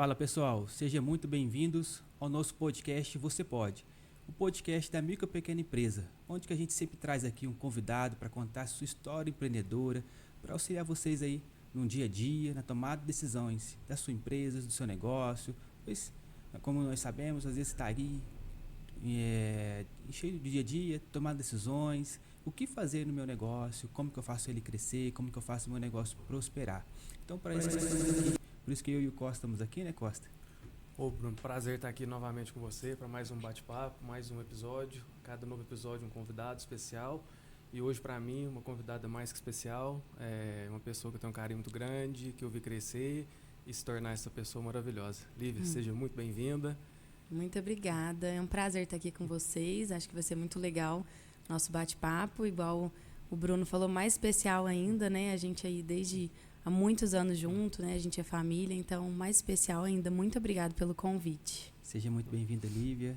Fala pessoal, sejam muito bem-vindos ao nosso podcast Você Pode, o podcast da micro e pequena empresa, onde que a gente sempre traz aqui um convidado para contar sua história empreendedora, para auxiliar vocês aí no dia a dia, na tomada de decisões da sua empresa, do seu negócio, pois como nós sabemos, às vezes está aí cheio de dia a dia, tomar decisões, o que fazer no meu negócio, como que eu faço ele crescer, como que eu faço o meu negócio prosperar. Então, para isso, por isso que eu e o Costa estamos aqui, né, Costa? Ô, Bruno, prazer estar aqui novamente com você para mais um bate-papo, mais um episódio. Cada novo episódio um convidado especial. E hoje, para mim, uma convidada mais que especial, uma pessoa que eu tenho um carinho muito grande, que eu vi crescer e se tornar essa pessoa maravilhosa. Lívia, seja muito bem-vinda. Muito obrigada. É um prazer estar aqui com vocês. Acho que vai ser muito legal nosso bate-papo. Igual o Bruno falou, mais especial ainda, né? A gente aí desde há muitos anos junto, né? A gente é família, então mais especial ainda. Muito obrigada pelo convite. Seja muito bem-vinda, Lívia,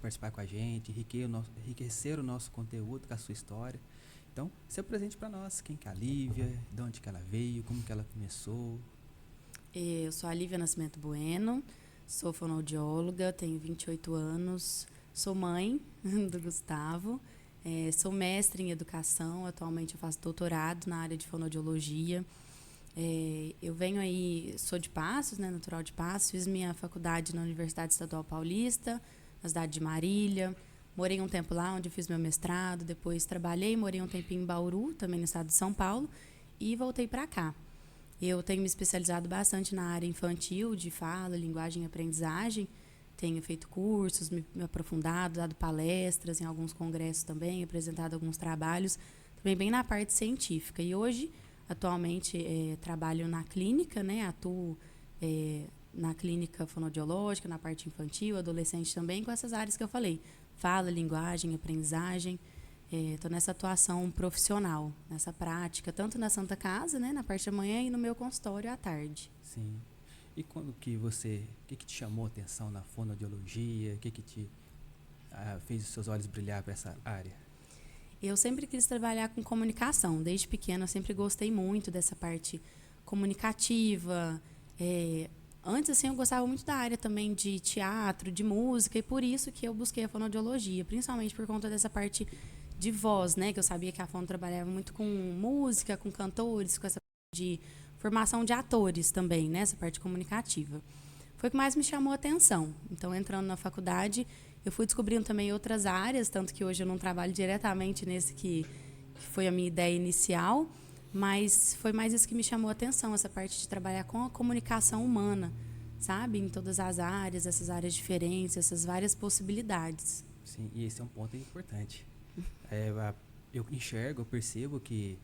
participar com a gente, enriquecer o nosso conteúdo com a sua história. Então, se apresente para nós, quem que é a Lívia, de onde que ela veio, como que ela começou. Eu sou a Lívia Nascimento Bueno, sou fonoaudióloga, tenho 28 anos, sou mãe do Gustavo, sou mestre em educação, atualmente eu faço doutorado na área de fonoaudiologia. Eu venho aí, sou de Passos, né, natural de Passos, fiz minha faculdade na Universidade Estadual Paulista, na cidade de Marília, morei um tempo lá onde eu fiz meu mestrado, depois trabalhei, morei um tempinho em Bauru, também no estado de São Paulo, e voltei para cá. Eu tenho me especializado bastante na área infantil, de fala, linguagem e aprendizagem. Tenho feito cursos, me aprofundado, dado palestras em alguns congressos também, apresentado alguns trabalhos, também bem na parte científica. E hoje, atualmente, trabalho na clínica, né? Atuo na clínica fonoaudiológica, na parte infantil, adolescente também, com essas áreas que eu falei. Fala, linguagem, aprendizagem. Estou nessa atuação profissional, nessa prática, tanto na Santa Casa, né, na parte da manhã, e no meu consultório à tarde. Sim. E quando que o que te chamou a atenção na fonoaudiologia? O que te fez os seus olhos brilhar para essa área? Eu sempre quis trabalhar com comunicação. Desde pequena, eu sempre gostei muito dessa parte comunicativa. Antes, assim, eu gostava muito da área também de teatro, de música, e por isso que eu busquei a fonoaudiologia, principalmente por conta dessa parte de voz, né? Que eu sabia que a fono trabalhava muito com música, com cantores, com essa parte de formação de atores também, né? Essa parte comunicativa. Foi o que mais me chamou a atenção. Então, entrando na faculdade, eu fui descobrindo também outras áreas, tanto que hoje eu não trabalho diretamente nesse que foi a minha ideia inicial, mas foi mais isso que me chamou a atenção, essa parte de trabalhar com a comunicação humana, sabe? Em todas as áreas, essas áreas diferentes, essas várias possibilidades. Sim, e esse é um ponto importante. Eu percebo que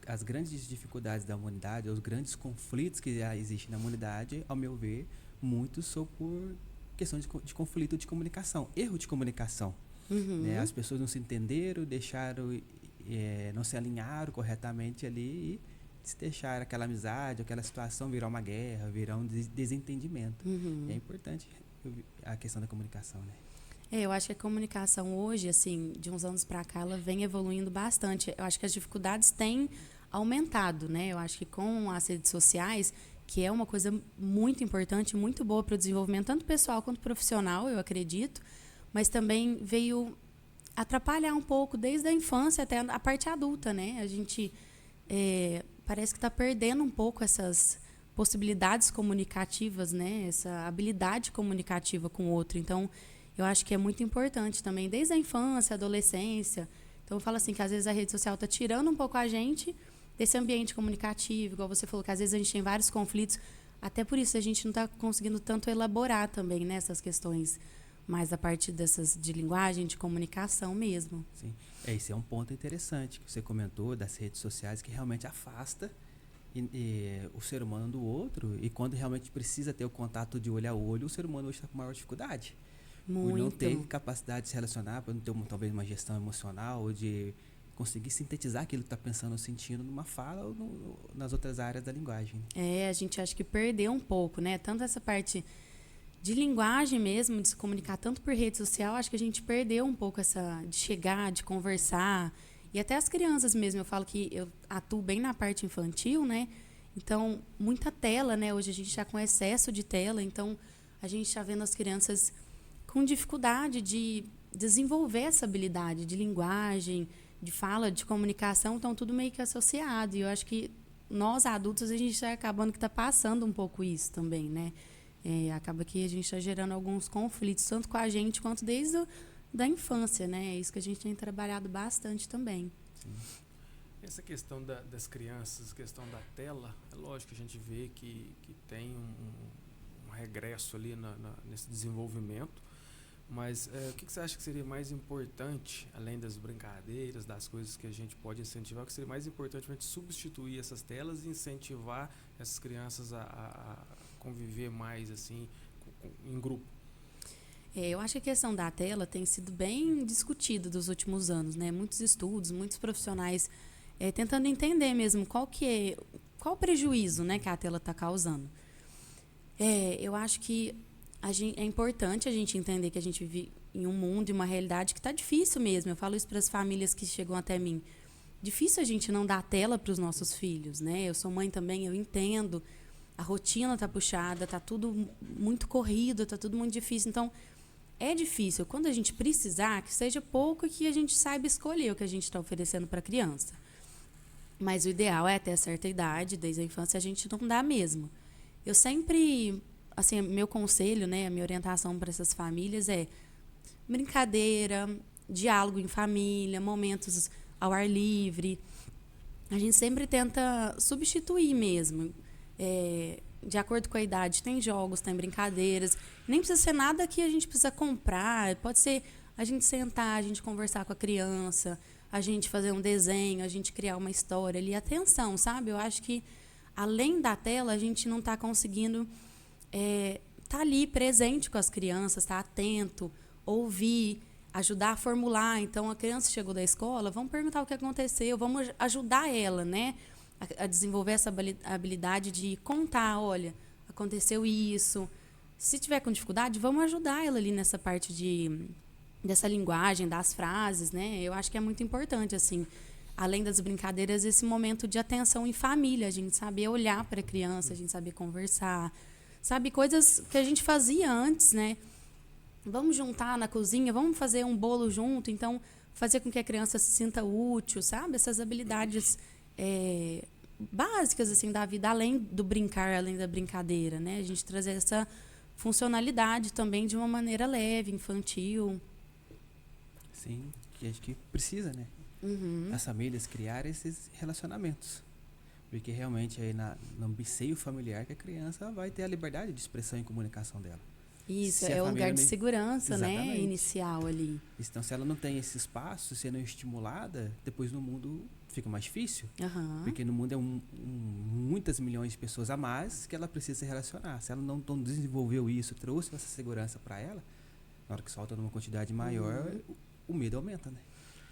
as grandes dificuldades da humanidade, os grandes conflitos que já existem na humanidade, ao meu ver, muitos são por questões de conflito de comunicação, erro de comunicação. Uhum. Né? As pessoas não se entenderam, não se alinharam corretamente ali e se deixaram aquela amizade, aquela situação virar uma guerra, virar um desentendimento. Uhum. É importante a questão da comunicação, né? Eu acho que a comunicação hoje, assim, de uns anos para cá, ela vem evoluindo bastante. Eu acho que as dificuldades têm aumentado, né? Eu acho que com as redes sociais, que é uma coisa muito importante, muito boa para o desenvolvimento, tanto pessoal quanto profissional, eu acredito, mas também veio atrapalhar um pouco desde a infância até a parte adulta, né? A gente parece que está perdendo um pouco essas possibilidades comunicativas, né? Essa habilidade comunicativa com o outro. Então, eu acho que é muito importante também, desde a infância, adolescência. Então, eu falo assim, que às vezes a rede social está tirando um pouco a gente desse ambiente comunicativo, igual você falou, que às vezes a gente tem vários conflitos, até por isso a gente não está conseguindo tanto elaborar também, né, essas questões mais da parte dessas de linguagem, de comunicação mesmo. Sim, esse é um ponto interessante que você comentou das redes sociais, que realmente afasta o ser humano do outro, e quando realmente precisa ter o contato de olho a olho, o ser humano hoje está com maior dificuldade. Muito. Por não ter capacidade de se relacionar, por não ter talvez uma gestão emocional, ou de conseguir sintetizar aquilo que está pensando ou sentindo numa fala ou nas outras áreas da linguagem. A gente acha que perdeu um pouco, né? Tanto essa parte de linguagem mesmo, de se comunicar tanto por rede social, acho que a gente perdeu um pouco essa de chegar, de conversar. E até as crianças mesmo, eu falo que eu atuo bem na parte infantil, né? Então, muita tela, né? Hoje a gente está com excesso de tela, então a gente está vendo as crianças com dificuldade de desenvolver essa habilidade de linguagem, de fala, de comunicação, então tudo meio que associado. E eu acho que nós, adultos, a gente está acabando que está passando um pouco isso também, né? Acaba que a gente está gerando alguns conflitos, tanto com a gente quanto desde da infância, né? É isso que a gente tem trabalhado bastante também. Sim. Essa questão das crianças, questão da tela, é lógico que a gente vê que tem um regresso ali nesse desenvolvimento, mas o que você acha que seria mais importante, além das brincadeiras, das coisas que a gente pode incentivar, o que seria mais importante para a gente substituir essas telas e incentivar essas crianças a conviver mais assim em grupo? Eu acho que a questão da tela tem sido bem discutida dos últimos anos, né? Muitos estudos, muitos profissionais tentando entender mesmo qual o prejuízo, né, que a tela está causando. Eu acho que é importante a gente entender que a gente vive em um mundo e uma realidade que está difícil mesmo. Eu falo isso para as famílias que chegam até mim. Difícil a gente não dar tela para os nossos filhos, né? Eu sou mãe também, eu entendo. A rotina está puxada, está tudo muito corrido, está tudo muito difícil. Então, é difícil. Quando a gente precisar, que seja pouco e que a gente saiba escolher o que a gente está oferecendo para a criança. Mas o ideal é até certa idade, desde a infância, a gente não dá mesmo. Eu sempre, assim, meu conselho, né, a minha orientação para essas famílias é brincadeira, diálogo em família, momentos ao ar livre. A gente sempre tenta substituir mesmo. De acordo com a idade, tem jogos, tem brincadeiras. Nem precisa ser nada que a gente precisa comprar. Pode ser a gente sentar, a gente conversar com a criança, a gente fazer um desenho, a gente criar uma história ali. Atenção, sabe? Eu acho que, além da tela, a gente não está conseguindo tá ali presente com as crianças, tá atento, ouvir, ajudar a formular. Então, a criança chegou da escola, vamos perguntar o que aconteceu, vamos ajudar ela, né, a desenvolver essa habilidade de contar, olha, aconteceu isso. Se tiver com dificuldade, vamos ajudar ela ali nessa parte dessa linguagem, das frases, né? Eu acho que é muito importante, assim, além das brincadeiras, esse momento de atenção em família, a gente saber olhar para a criança, a gente saber conversar, sabe, coisas que a gente fazia antes, né? Vamos juntar na cozinha, vamos fazer um bolo junto, então fazer com que a criança se sinta útil, sabe? Essas habilidades básicas assim da vida, além do brincar, além da brincadeira, né? A gente trazer essa funcionalidade também de uma maneira leve, infantil. Sim, que acho que precisa, né? Uhum. As famílias criar esses relacionamentos. Porque realmente aí no seio familiar que a criança vai ter a liberdade de expressão e comunicação dela. Isso, Se é a o lugar família de não- segurança, né? Exatamente. Inicial ali. Então, se ela não tem esse espaço, sendo estimulada, depois no mundo fica mais difícil. Aham. Porque no mundo é muitas milhões de pessoas a mais que ela precisa se relacionar. Se ela não desenvolveu isso, trouxe essa segurança para ela, na hora que solta numa quantidade maior, o medo aumenta, né?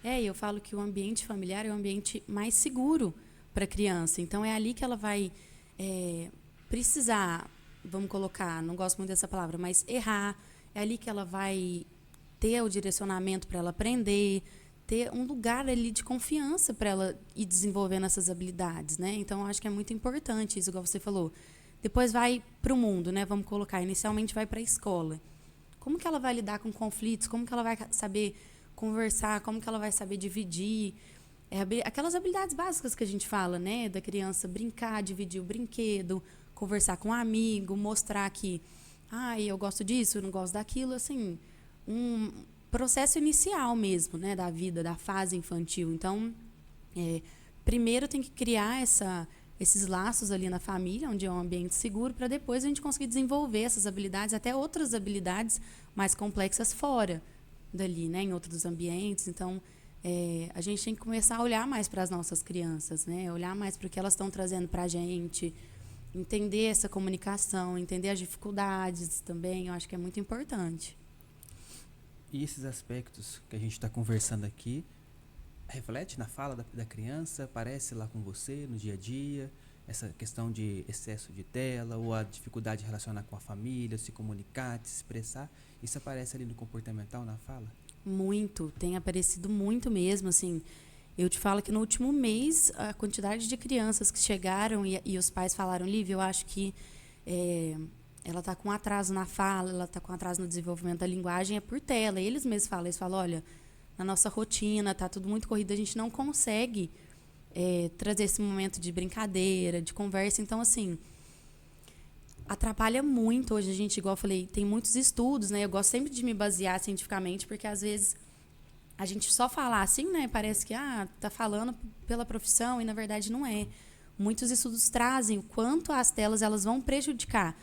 E eu falo que o ambiente familiar é o ambiente mais seguro para a criança. Então, é ali que ela vai precisar, vamos colocar, não gosto muito dessa palavra, mas errar. É ali que ela vai ter o direcionamento para ela aprender, ter um lugar ali de confiança para ela ir desenvolvendo essas habilidades, né? Então, eu acho que é muito importante isso, igual você falou. Depois vai para o mundo, né? Vamos colocar, inicialmente vai para a escola. Como que ela vai lidar com conflitos? Como que ela vai saber conversar? Como que ela vai saber dividir? Aquelas habilidades básicas que a gente fala, né? Da criança brincar, dividir o brinquedo, conversar com um amigo, mostrar que eu gosto disso, eu não gosto daquilo, assim, um processo inicial mesmo, né? Da vida, da fase infantil. Então, primeiro tem que criar esses laços ali na família, onde é um ambiente seguro, para depois a gente conseguir desenvolver essas habilidades, até outras habilidades mais complexas fora dali, né, em outros ambientes. Então, a gente tem que começar a olhar mais para as nossas crianças, né, olhar mais para o que elas estão trazendo para a gente, entender essa comunicação, entender as dificuldades também, eu acho que é muito importante. E esses aspectos que a gente está conversando aqui, reflete na fala da criança, aparece lá com você no dia a dia, essa questão de excesso de tela ou a dificuldade de relacionar com a família, se comunicar, se expressar, isso aparece ali no comportamental, na fala? Muito, tem aparecido muito mesmo, assim. Eu te falo que no último mês, a quantidade de crianças que chegaram e os pais falaram, Lívia, eu acho que ela está com atraso na fala, ela está com atraso no desenvolvimento da linguagem, é por tela. E eles mesmos falam, olha, na nossa rotina está tudo muito corrido, a gente não consegue trazer esse momento de brincadeira, de conversa. Então, assim, atrapalha muito. Hoje a gente, igual eu falei, tem muitos estudos, né? Eu gosto sempre de me basear cientificamente, porque às vezes a gente só falar assim, né? Parece que tá falando pela profissão e na verdade não é. Muitos estudos trazem o quanto as telas elas vão prejudicar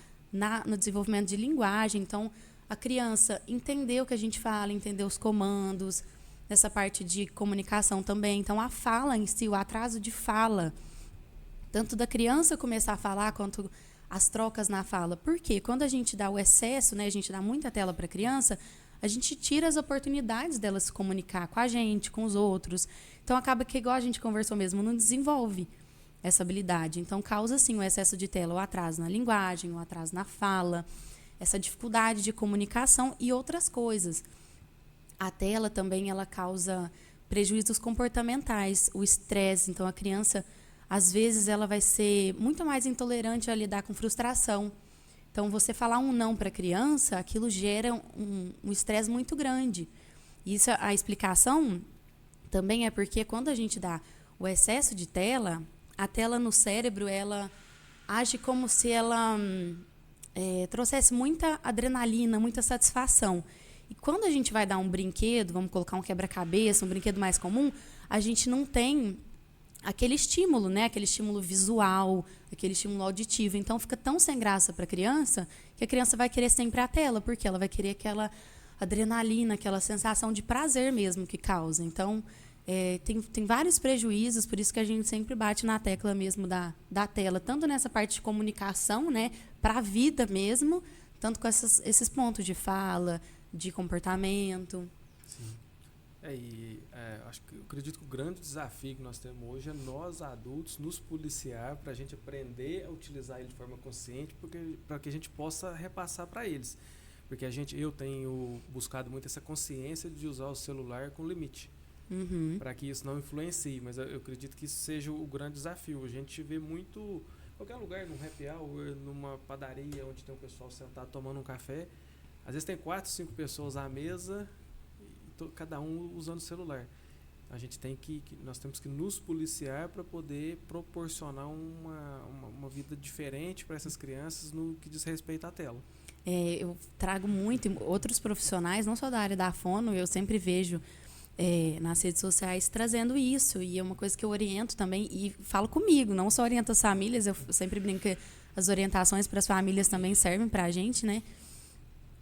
no desenvolvimento de linguagem. Então, a criança entender o que a gente fala, entender os comandos, nessa parte de comunicação também. Então, a fala em si, o atraso de fala, tanto da criança começar a falar quanto as trocas na fala. Por quê? Quando a gente dá o excesso, né, a gente dá muita tela para a criança, a gente tira as oportunidades dela se comunicar com a gente, com os outros. Então, acaba que, igual a gente conversou mesmo, não desenvolve essa habilidade. Então, causa, sim, o excesso de tela, o atraso na linguagem, o atraso na fala, essa dificuldade de comunicação e outras coisas. A tela também ela causa prejuízos comportamentais, o estresse. Então, a criança, às vezes, ela vai ser muito mais intolerante a lidar com frustração. Então, você falar um não para a criança, aquilo gera um estresse muito grande. Isso, a explicação também é porque quando a gente dá o excesso de tela, a tela no cérebro, ela age como se ela trouxesse muita adrenalina, muita satisfação. E quando a gente vai dar um brinquedo, vamos colocar um quebra-cabeça, um brinquedo mais comum, a gente não tem aquele estímulo, né? Aquele estímulo visual, aquele estímulo auditivo. Então, fica tão sem graça para a criança que a criança vai querer sempre a tela, porque ela vai querer aquela adrenalina, aquela sensação de prazer mesmo que causa. Então, tem vários prejuízos, por isso que a gente sempre bate na tecla mesmo da tela, tanto nessa parte de comunicação, né, para a vida mesmo, tanto com esses pontos de fala, de comportamento. Sim. Eu acredito que o grande desafio que nós temos hoje é nós, adultos, nos policiar para a gente aprender a utilizar ele de forma consciente, para que a gente possa repassar para eles. Porque eu tenho buscado muito essa consciência de usar o celular com limite. Uhum. Para que isso não influencie, mas eu acredito que isso seja o grande desafio. A gente vê muito, qualquer lugar, num happy hour, numa padaria onde tem um pessoal sentado tomando um café, às vezes tem 4, 5 pessoas à mesa, cada um usando o celular. Nós temos que nos policiar para poder proporcionar uma vida diferente para essas crianças no que diz respeito à tela. Eu trago muito, outros profissionais, não só da área da fono, eu sempre vejo nas redes sociais trazendo isso, e é uma coisa que eu oriento também e falo comigo, não só oriento as famílias, eu sempre brinco que as orientações para as famílias também servem para a gente, né?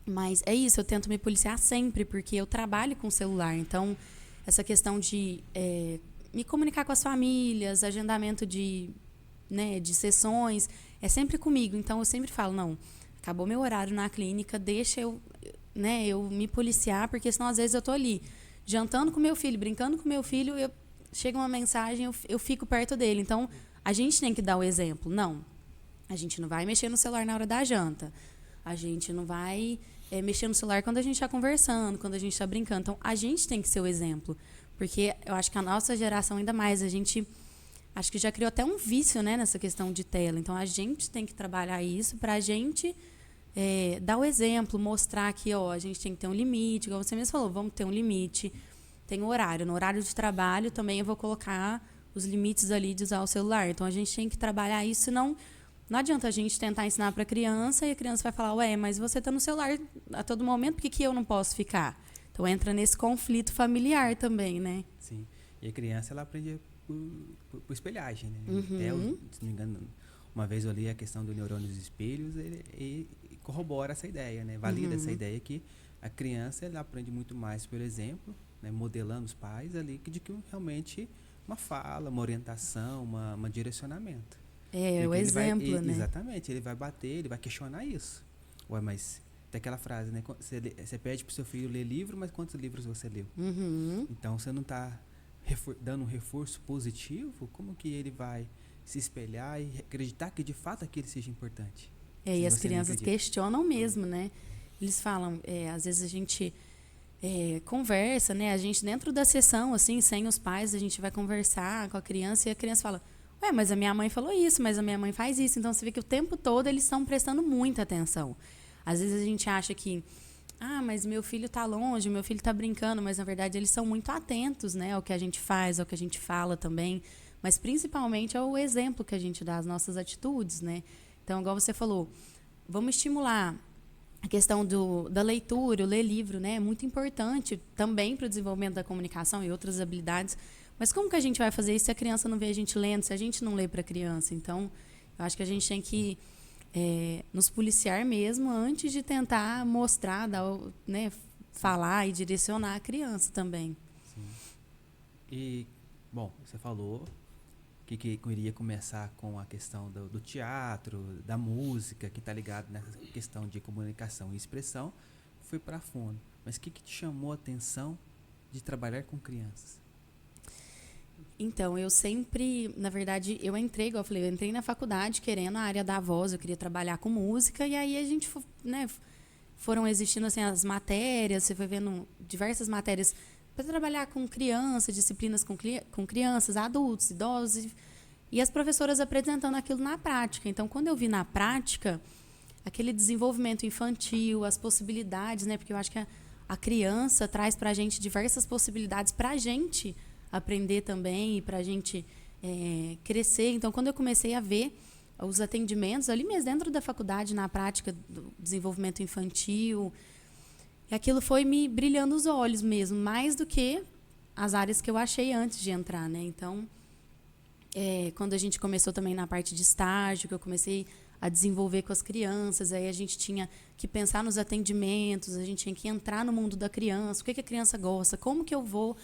Mas é isso, eu tento me policiar sempre, porque eu trabalho com celular, então essa questão de me comunicar com as famílias, agendamento de sessões, é sempre comigo, então eu sempre falo, não, acabou meu horário na clínica, deixa eu me policiar, porque senão às vezes eu tô ali jantando com meu filho, brincando com meu filho, chega uma mensagem, eu fico perto dele. Então, a gente tem que dar o exemplo. Não, a gente não vai mexer no celular na hora da janta. A gente não vai mexer no celular quando a gente está conversando, quando a gente está brincando. Então, a gente tem que ser o exemplo. Porque eu acho que a nossa geração, ainda mais, acho que já criou até um vício, né, nessa questão de tela. Então, a gente tem que trabalhar isso para a gente dar o exemplo, mostrar que a gente tem que ter um limite, igual você mesmo falou, vamos ter um limite, tem um horário. No horário de trabalho também eu vou colocar os limites ali de usar o celular. Então a gente tem que trabalhar isso, senão não adianta a gente tentar ensinar para a criança e a criança vai falar, mas você está no celular a todo momento, por que eu não posso ficar? Então entra nesse conflito familiar também, né? Sim, e a criança ela aprende por espelhagem, né? Uhum. Até, se não me engano, uma vez eu li a questão do neurônio dos espelhos e corrobora essa ideia, né? Valida essa ideia que a criança ela aprende muito mais, por exemplo, né? Modelando os pais ali, de que realmente uma fala, uma orientação, um direcionamento. O exemplo, né? Exatamente, ele vai bater, ele vai questionar isso. Mas tem aquela frase, né? Você pede para o seu filho ler livro, mas quantos livros você leu? Uhum. Então, você não está dando um reforço positivo, como que ele vai se espelhar e acreditar que de fato aquilo seja importante? E as crianças questionam mesmo, né? Eles falam, às vezes a gente conversa, né? A gente dentro da sessão, assim, sem os pais, a gente vai conversar com a criança e a criança fala, ué, mas a minha mãe falou isso, mas a minha mãe faz isso. Então, você vê que o tempo todo eles estão prestando muita atenção. Às vezes a gente acha que, mas meu filho está longe, meu filho está brincando, mas, na verdade, eles são muito atentos, né? Ao que a gente faz, ao que a gente fala também. Mas, principalmente, ao exemplo que a gente dá, as nossas atitudes, né? Então, igual você falou, vamos estimular a questão da leitura, o ler livro, né? É muito importante também para o desenvolvimento da comunicação e outras habilidades. Mas como que a gente vai fazer isso se a criança não vê a gente lendo, se a gente não lê para a criança? Então, eu acho que a gente tem que nos policiar mesmo antes de tentar mostrar, né, falar e direcionar a criança também. Sim. E, bom, você falou que iria começar com a questão do teatro, da música, que está ligado nessa questão de comunicação e expressão, foi para a fono. Mas o que te chamou a atenção de trabalhar com crianças? Então, eu sempre, na verdade, eu entrei, igual eu falei, eu entrei na faculdade querendo a área da voz, eu queria trabalhar com música, e aí a gente, né, foram existindo assim, as matérias, você foi vendo diversas matérias para trabalhar com crianças, disciplinas com crianças, adultos, idosos, e as professoras apresentando aquilo na prática. Então, quando eu vi na prática, aquele desenvolvimento infantil, as possibilidades, né? Porque eu acho que a criança traz para a gente diversas possibilidades para a gente aprender também e para a gente crescer. Então, quando eu comecei a ver os atendimentos ali mesmo dentro da faculdade, na prática do desenvolvimento infantil, e aquilo foi me brilhando os olhos mesmo, mais do que as áreas que eu achei antes de entrar, né? Então, quando a gente começou também na parte de estágio, que eu comecei a desenvolver com as crianças, aí a gente tinha que pensar nos atendimentos, a gente tinha que entrar no mundo da criança, o que a criança gosta, como que eu vou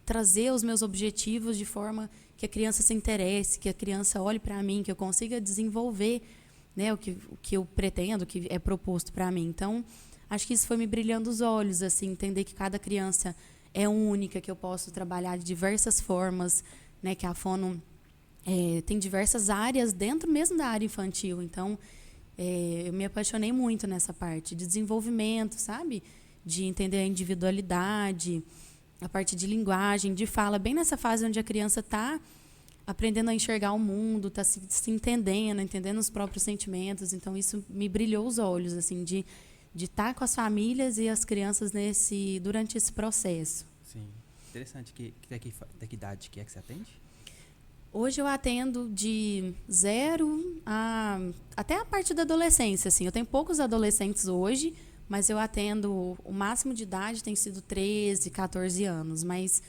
trazer os meus objetivos de forma que a criança se interesse, que a criança olhe para mim, que eu consiga desenvolver, né, o que eu pretendo, o que é proposto para mim. Então, acho que isso foi me brilhando os olhos, assim, entender que cada criança é única, que eu posso trabalhar de diversas formas, né, que a fono tem diversas áreas dentro mesmo da área infantil. Então, eu me apaixonei muito nessa parte de desenvolvimento, sabe? De entender a individualidade, a parte de linguagem, de fala, bem nessa fase onde a criança está aprendendo a enxergar o mundo, está se entendendo os próprios sentimentos. Então, isso me brilhou os olhos, assim, de estar com as famílias e as crianças durante esse processo. Sim. Interessante. Da que idade que você atende? Hoje eu atendo de 0 até a parte da adolescência. Assim. Eu tenho poucos adolescentes hoje, mas eu atendo, o máximo de idade tem sido 13, 14 anos. Mas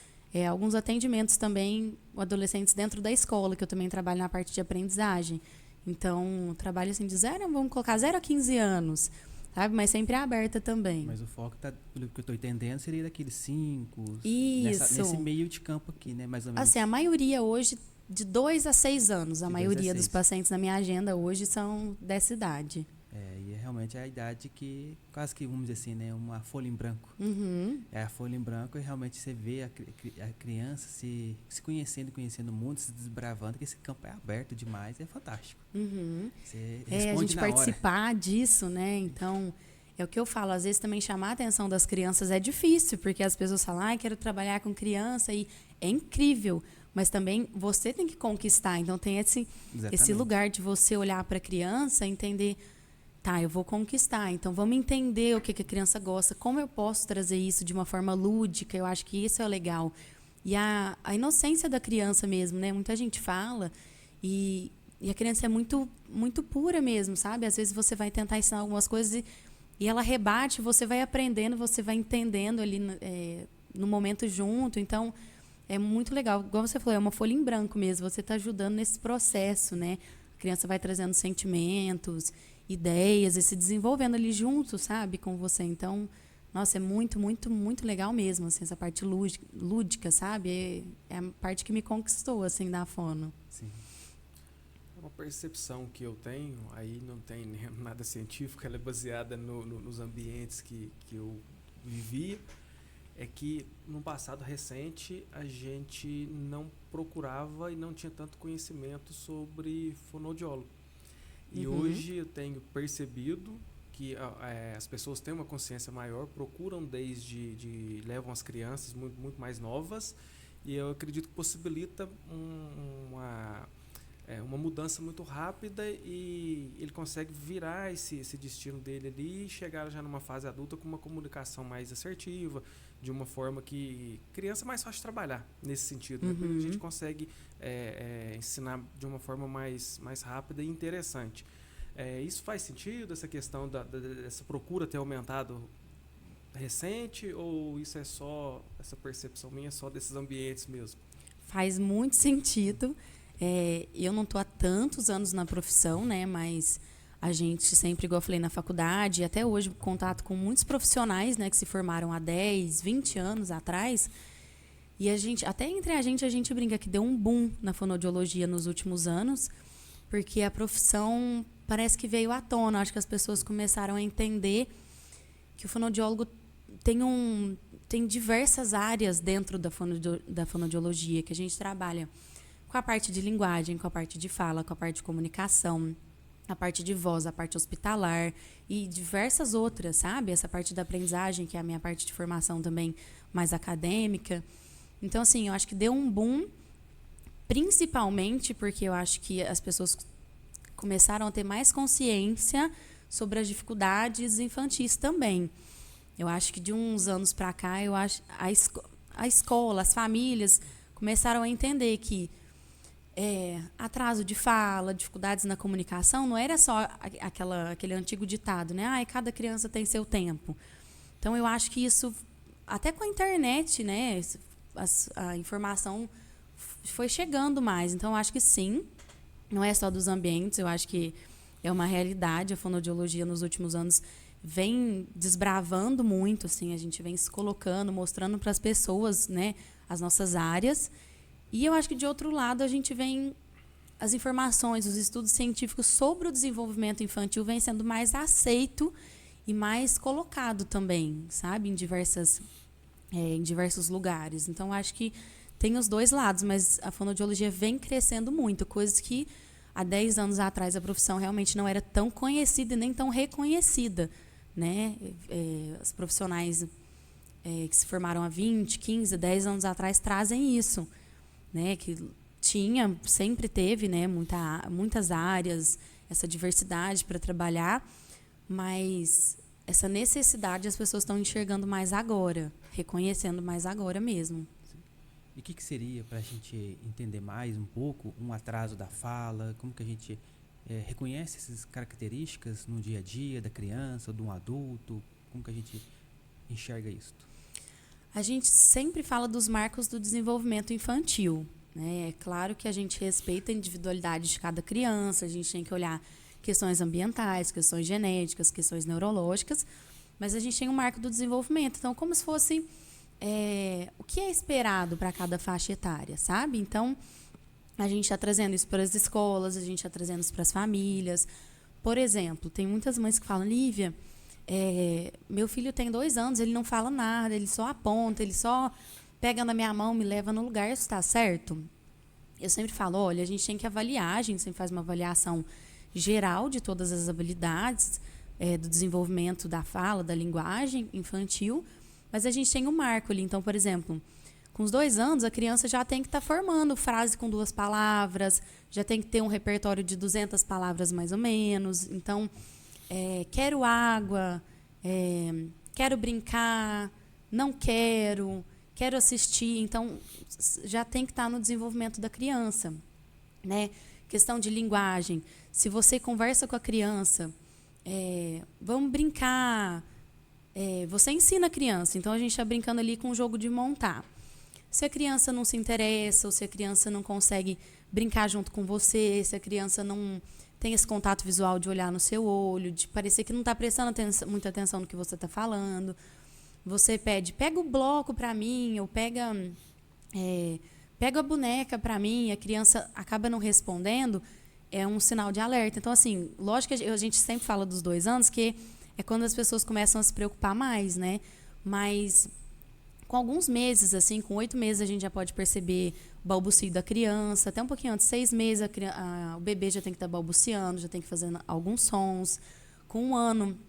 alguns atendimentos também, adolescentes dentro da escola, que eu também trabalho na parte de aprendizagem. Então, trabalho assim de 0, vamos colocar 0 a 15 anos. Sabe? Mas sempre é aberta também. Mas o foco, pelo que eu estou entendendo, seria daqueles 5, Isso. nesse meio de campo aqui, né? Mais ou menos. Assim, a maioria hoje, de 2 a 6 anos. A maioria dos pacientes na minha agenda hoje são dessa idade. E realmente é a idade que, quase que, vamos dizer assim, né? Uma folha em branco. Uhum. É a folha em branco e realmente você vê a criança se conhecendo o mundo, se desbravando, que esse campo é aberto demais, é fantástico. Uhum. Você responde a gente na participar hora. disso, né? Então, é o que eu falo. Às vezes também chamar a atenção das crianças é difícil, porque as pessoas falam, quero trabalhar com criança, e é incrível. Mas também você tem que conquistar. Então, tem esse lugar de você olhar para a criança e entender, eu vou conquistar. Então, vamos entender o que a criança gosta, como eu posso trazer isso de uma forma lúdica. Eu acho que isso é legal. E a inocência da criança mesmo, né? Muita gente fala e a criança é muito, muito pura mesmo, sabe? Às vezes você vai tentar ensinar algumas coisas e ela rebate, você vai aprendendo, você vai entendendo ali no momento junto. Então, é muito legal. Igual você falou, é uma folha em branco mesmo. Você está ajudando nesse processo, né? A criança vai trazendo sentimentos, ideias e se desenvolvendo ali junto, sabe? Com você. Então, nossa, é muito, muito, muito legal mesmo, assim, essa parte lúdica, sabe? É a parte que me conquistou, assim, da fono. Sim. Uma percepção que eu tenho, aí não tem nada científico, ela é baseada nos ambientes que eu vivia, é que no passado recente a gente não procurava e não tinha tanto conhecimento sobre fonoaudiólogo. E hoje eu tenho percebido que as pessoas têm uma consciência maior, procuram levam as crianças muito, muito mais novas, e eu acredito que possibilita uma mudança muito rápida, e ele consegue virar esse destino dele ali e chegar já numa fase adulta com uma comunicação mais assertiva, de uma forma que criança é mais fácil de trabalhar nesse sentido, né? Porque a gente consegue ensinar de uma forma mais rápida e interessante. Isso faz sentido, essa questão dessa procura ter aumentado recente, ou isso é só, essa percepção minha, é só desses ambientes mesmo? Faz muito sentido. Eu não estou há tantos anos na profissão, né? Mas a gente sempre, igual eu falei, na faculdade, e até hoje, contato com muitos profissionais, né, que se formaram há 10, 20 anos atrás. E até entre a gente brinca que deu um boom na fonoaudiologia nos últimos anos, porque a profissão parece que veio à tona. Acho que as pessoas começaram a entender que o fonoaudiólogo tem diversas áreas dentro da fonoaudiologia, que a gente trabalha com a parte de linguagem, com a parte de fala, com a parte de comunicação, a parte de voz, a parte hospitalar e diversas outras, sabe? Essa parte da aprendizagem, que é a minha parte de formação também mais acadêmica. Então, assim, eu acho que deu um boom, principalmente porque eu acho que as pessoas começaram a ter mais consciência sobre as dificuldades infantis também. Eu acho que de uns anos para cá, eu acho a escola, as famílias começaram a entender que atraso de fala, dificuldades na comunicação, não era só aquele antigo ditado, né? Cada criança tem seu tempo. Então, eu acho que isso, até com a internet, né? A informação foi chegando mais. Então, eu acho que sim, não é só dos ambientes, eu acho que é uma realidade. A fonoaudiologia, nos últimos anos, vem desbravando muito, assim, a gente vem se colocando, mostrando para as pessoas, né, as nossas áreas. E eu acho que, de outro lado, a gente vem... As informações, os estudos científicos sobre o desenvolvimento infantil vêm sendo mais aceito e mais colocado também, sabe? Em diversos lugares. Então, acho que tem os dois lados, mas a fonoaudiologia vem crescendo muito, coisas que há 10 anos atrás a profissão realmente não era tão conhecida e nem tão reconhecida, né? Os profissionais que se formaram há 20, 15, 10 anos atrás trazem isso, né, que sempre teve, né, muitas áreas, essa diversidade para trabalhar, mas essa necessidade as pessoas estão enxergando mais agora, reconhecendo mais agora mesmo. E o que seria, para a gente entender mais um pouco, um atraso da fala? Como que a gente reconhece essas características no dia a dia da criança ou de um adulto? Como que a gente enxerga isso? A gente sempre fala dos marcos do desenvolvimento infantil, né? É claro que a gente respeita a individualidade de cada criança, a gente tem que olhar questões ambientais, questões genéticas, questões neurológicas, mas a gente tem um marco do desenvolvimento. Então, como se fosse o que é esperado para cada faixa etária, sabe? Então, a gente está trazendo isso para as escolas, a gente está trazendo isso para as famílias. Por exemplo, tem muitas mães que falam, Lívia, meu filho tem 2 anos, ele não fala nada, ele só aponta, ele só pega na minha mão, me leva no lugar, isso está certo? Eu sempre falo, olha, a gente tem que avaliar, a gente sempre faz uma avaliação geral de todas as habilidades do desenvolvimento da fala, da linguagem infantil, mas a gente tem um marco ali. Então, por exemplo, com os 2 anos, a criança já tem que estar formando frase com 2 palavras, já tem que ter um repertório de 200 palavras mais ou menos. Então, quero água, quero brincar, não quero assistir. Então, já tem que estar no desenvolvimento da criança, né? Questão de linguagem. Se você conversa com a criança, vamos brincar, você ensina a criança. Então, a gente está brincando ali com o jogo de montar. Se a criança não se interessa, ou se a criança não consegue brincar junto com você, se a criança não tem esse contato visual de olhar no seu olho, de parecer que não está prestando muita atenção no que você está falando, você pega o bloco para mim, ou pega a boneca para mim, a criança acaba não respondendo, é um sinal de alerta. Então, assim, lógico que a gente sempre fala dos 2 anos, que é quando as pessoas começam a se preocupar mais, né? Mas com alguns meses, assim, com 8 meses, a gente já pode perceber o balbucio da criança. Até um pouquinho antes, 6 meses, o bebê já tem que estar balbuciando, já tem que fazer alguns sons. Com 1 ano,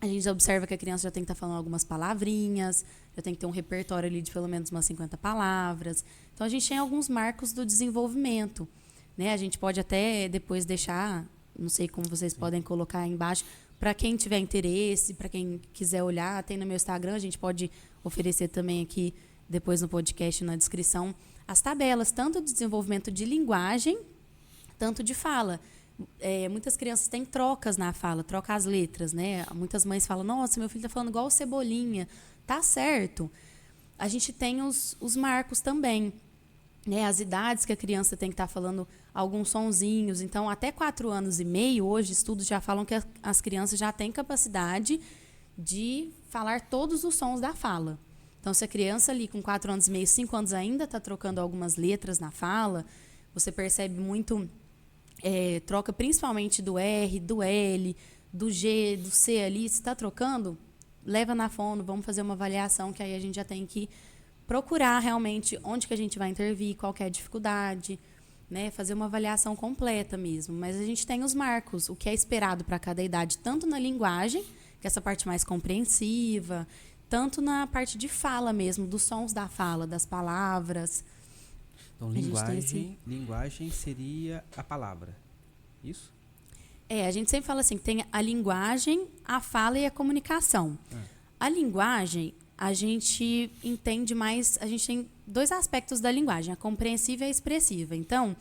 A gente observa que a criança já tem que estar falando algumas palavrinhas, já tem que ter um repertório ali de pelo menos umas 50 palavras. Então, a gente tem alguns marcos do desenvolvimento, né? A gente pode até depois deixar, não sei como vocês podem colocar aí embaixo, para quem tiver interesse, para quem quiser olhar, tem no meu Instagram, a gente pode oferecer também aqui, depois no podcast, na descrição, as tabelas, tanto de desenvolvimento de linguagem, tanto de fala. Muitas crianças têm trocas na fala, troca as letras, né? Muitas mães falam, nossa, meu filho está falando igual o Cebolinha. Tá certo. A gente tem os marcos também, né? As idades que a criança tem que estar falando alguns sonzinhos. Então, até 4 anos e meio, hoje, estudos já falam que as crianças já têm capacidade de falar todos os sons da fala. Então, se a criança ali com 4 anos e meio, 5 anos ainda está trocando algumas letras na fala, você percebe muito... troca principalmente do R, do L, do G, do C ali, se está trocando, leva na fono, vamos fazer uma avaliação, que aí a gente já tem que procurar realmente onde que a gente vai intervir, qual que é a dificuldade, né? Fazer uma avaliação completa mesmo. Mas a gente tem os marcos, o que é esperado para cada idade, tanto na linguagem, que é essa parte mais compreensiva, tanto na parte de fala mesmo, dos sons da fala, das palavras. Então, linguagem seria a palavra, isso? A gente sempre fala assim, que tem a linguagem, a fala e a comunicação. A linguagem, a gente entende mais, a gente tem 2 aspectos da linguagem, a compreensiva e a expressiva. Então,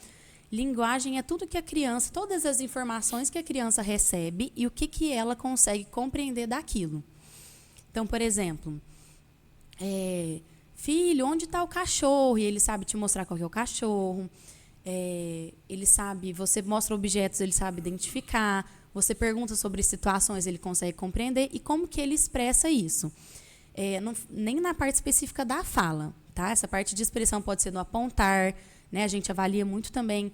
linguagem é tudo que a criança, todas as informações que a criança recebe e o que ela consegue compreender daquilo. Então, por exemplo, filho, onde está o cachorro? E ele sabe te mostrar qual que é o cachorro. Ele sabe, você mostra objetos, ele sabe identificar. Você pergunta sobre situações, ele consegue compreender. E como que ele expressa isso? Nem na parte específica da fala, tá? Essa parte de expressão pode ser no apontar, né? A gente avalia muito também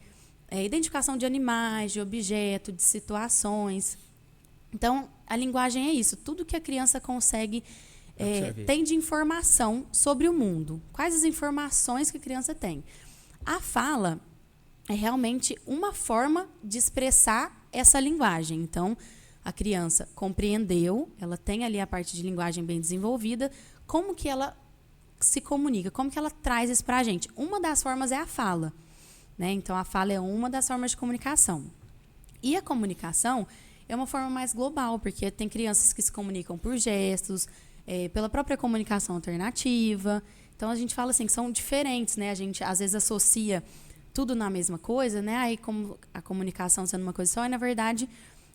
identificação de animais, de objetos, de situações. Então, a linguagem é isso. Tudo que a criança consegue... tem de informação sobre o mundo. Quais as informações que a criança tem? A fala é realmente uma forma de expressar essa linguagem. Então, a criança compreendeu, ela tem ali a parte de linguagem bem desenvolvida, como que ela se comunica, como que ela traz isso para a gente. Uma das formas é a fala, né? Então, a fala é uma das formas de comunicação. E a comunicação é uma forma mais global, porque tem crianças que se comunicam por gestos, pela própria comunicação alternativa. Então, a gente fala assim, que são diferentes, né? A gente, às vezes, associa tudo na mesma coisa, né? Aí, como a comunicação sendo uma coisa só, e, na verdade,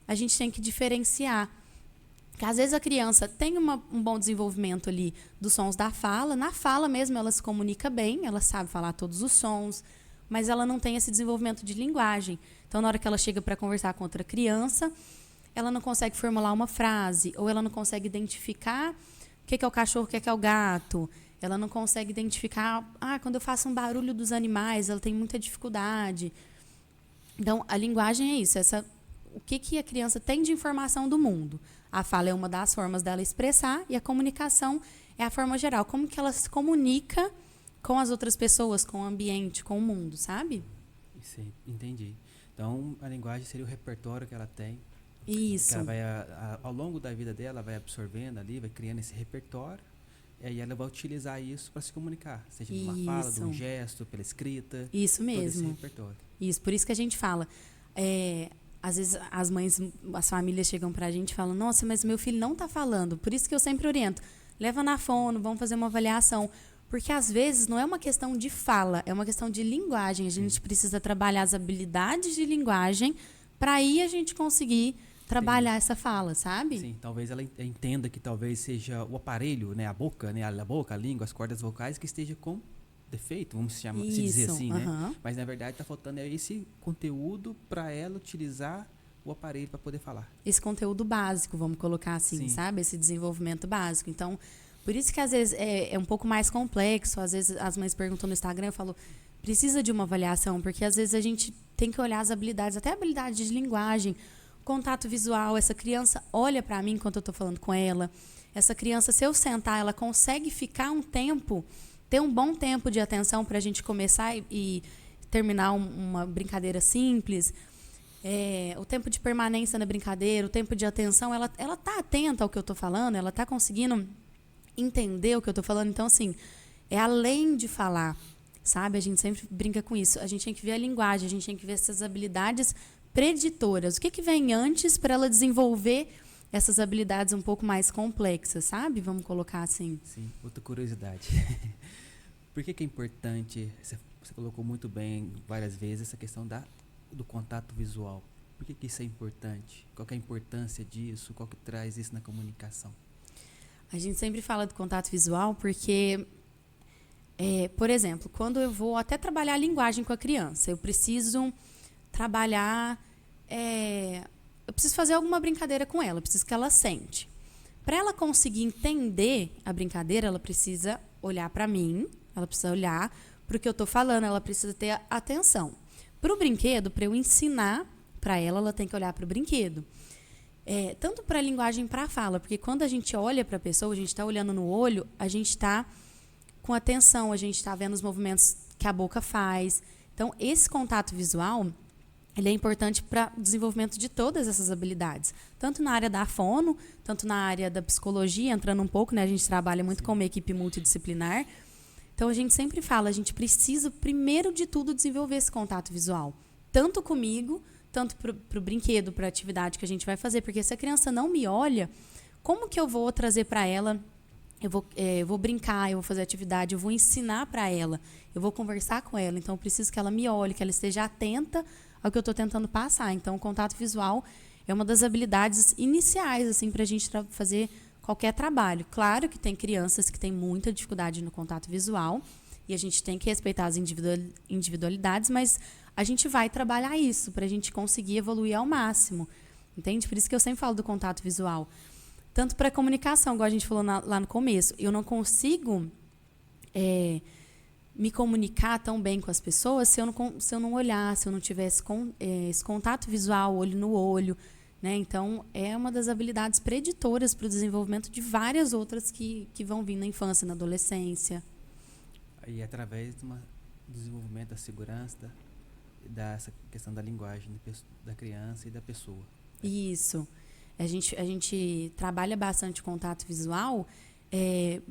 a gente tem que diferenciar. Porque, às vezes, a criança tem um bom desenvolvimento ali dos sons da fala. Na fala mesmo, ela se comunica bem, ela sabe falar todos os sons, mas ela não tem esse desenvolvimento de linguagem. Então, na hora que ela chega para conversar com outra criança, ela não consegue formular uma frase, ou ela não consegue identificar o que é o cachorro, o que é o gato. Ela não consegue identificar... quando eu faço um barulho dos animais, ela tem muita dificuldade. Então, a linguagem é isso. O que a criança tem de informação do mundo. A fala é uma das formas dela expressar e a comunicação é a forma geral. Como que ela se comunica com as outras pessoas, com o ambiente, com o mundo, sabe? Sim, entendi. Então, a linguagem seria o repertório que ela tem. Isso. Que ela vai, ao longo da vida dela, vai absorvendo ali, vai criando esse repertório. E aí ela vai utilizar isso para se comunicar. Seja numa fala, de um gesto, pela escrita. Isso mesmo. Todo esse repertório. Isso, por isso que a gente fala. Às vezes as mães, as famílias chegam pra gente e falam, nossa, mas meu filho não tá falando. Por isso que eu sempre oriento. Leva na fono, vamos fazer uma avaliação. Porque às vezes não é uma questão de fala, é uma questão de linguagem. A gente precisa trabalhar as habilidades de linguagem para aí a gente conseguir trabalhar essa fala, sabe? Sim, talvez ela entenda que talvez seja o aparelho, né, a boca, a língua, as cordas vocais que esteja com defeito, vamos se dizer assim, né? Mas na verdade está faltando esse conteúdo para ela utilizar o aparelho para poder falar. Esse conteúdo básico, vamos colocar assim, sabe? Esse desenvolvimento básico. Então, por isso que às vezes é um pouco mais complexo. Às vezes as mães perguntam no Instagram, eu falo, precisa de uma avaliação, porque às vezes a gente tem que olhar as habilidades, até habilidades de linguagem, contato visual. Essa criança olha para mim enquanto eu estou falando com ela. Essa criança, se eu sentar, ela consegue ficar um tempo, ter um bom tempo de atenção para a gente começar e terminar uma brincadeira simples. o tempo de permanência na brincadeira, o tempo de atenção, ela tá atenta ao que eu estou falando, ela está conseguindo entender o que eu estou falando. Então, assim, é além de falar, sabe? A gente sempre brinca com isso. A gente tem que ver a linguagem, a gente tem que ver essas habilidades preditoras. O que vem antes para ela desenvolver essas habilidades um pouco mais complexas, sabe? Vamos colocar assim. Sim, outra curiosidade. Por que é importante, você colocou muito bem várias vezes, essa questão do contato visual? Por que isso é importante? Qual que é a importância disso? Qual que traz isso na comunicação? A gente sempre fala do contato visual porque, por exemplo, quando eu vou até trabalhar a linguagem com a criança, eu preciso trabalhar... eu preciso fazer alguma brincadeira com ela, eu preciso que ela sente. Para ela conseguir entender a brincadeira, ela precisa olhar para mim, ela precisa olhar para o que eu estou falando, ela precisa ter atenção. Para o brinquedo, para eu ensinar para ela, ela tem que olhar para o brinquedo. Tanto para a linguagem para a fala, porque quando a gente olha para a pessoa, a gente está olhando no olho, a gente está com atenção, a gente está vendo os movimentos que a boca faz. Então, esse contato visual, ele é importante para o desenvolvimento de todas essas habilidades. Tanto na área da fono, tanto na área da psicologia, entrando um pouco, né? A gente trabalha muito com uma equipe multidisciplinar. Então, a gente sempre fala, a gente precisa, primeiro de tudo, desenvolver esse contato visual. Tanto comigo, tanto para o brinquedo, para a atividade que a gente vai fazer. Porque se a criança não me olha, como que eu vou trazer para ela? Eu vou brincar, eu vou fazer atividade, eu vou ensinar para ela, eu vou conversar com ela. Então, eu preciso que ela me olhe, que ela esteja atenta ao que eu estou tentando passar. Então, o contato visual é uma das habilidades iniciais assim, para a gente fazer qualquer trabalho. Claro que tem crianças que têm muita dificuldade no contato visual e a gente tem que respeitar as individualidades, mas a gente vai trabalhar isso para a gente conseguir evoluir ao máximo. Entende? Por isso que eu sempre falo do contato visual. Tanto para a comunicação, igual a gente falou lá no começo. Eu não consigo me comunicar tão bem com as pessoas se eu não olhar, se eu não tivesse esse contato visual, olho no olho. Né? Então, é uma das habilidades preditoras para o desenvolvimento de várias outras que vão vir na infância, na adolescência. E através do desenvolvimento da segurança, dessa questão da linguagem da criança e da pessoa. Isso. A gente trabalha bastante contato visual,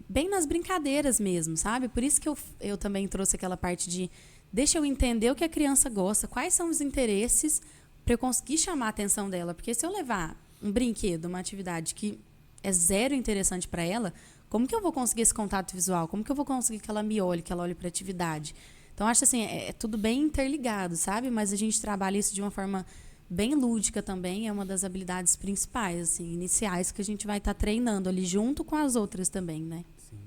bem nas brincadeiras mesmo, sabe? Por isso que eu também trouxe aquela parte de deixa eu entender o que a criança gosta, quais são os interesses para eu conseguir chamar a atenção dela. Porque se eu levar um brinquedo, uma atividade que é zero interessante para ela, como que eu vou conseguir esse contato visual? Como que eu vou conseguir que ela me olhe, que ela olhe para a atividade? Então, acho assim, é tudo bem interligado, sabe? Mas a gente trabalha isso de uma forma bem lúdica também, é uma das habilidades principais, assim, iniciais, que a gente vai estar treinando ali junto com as outras também, né? Sim.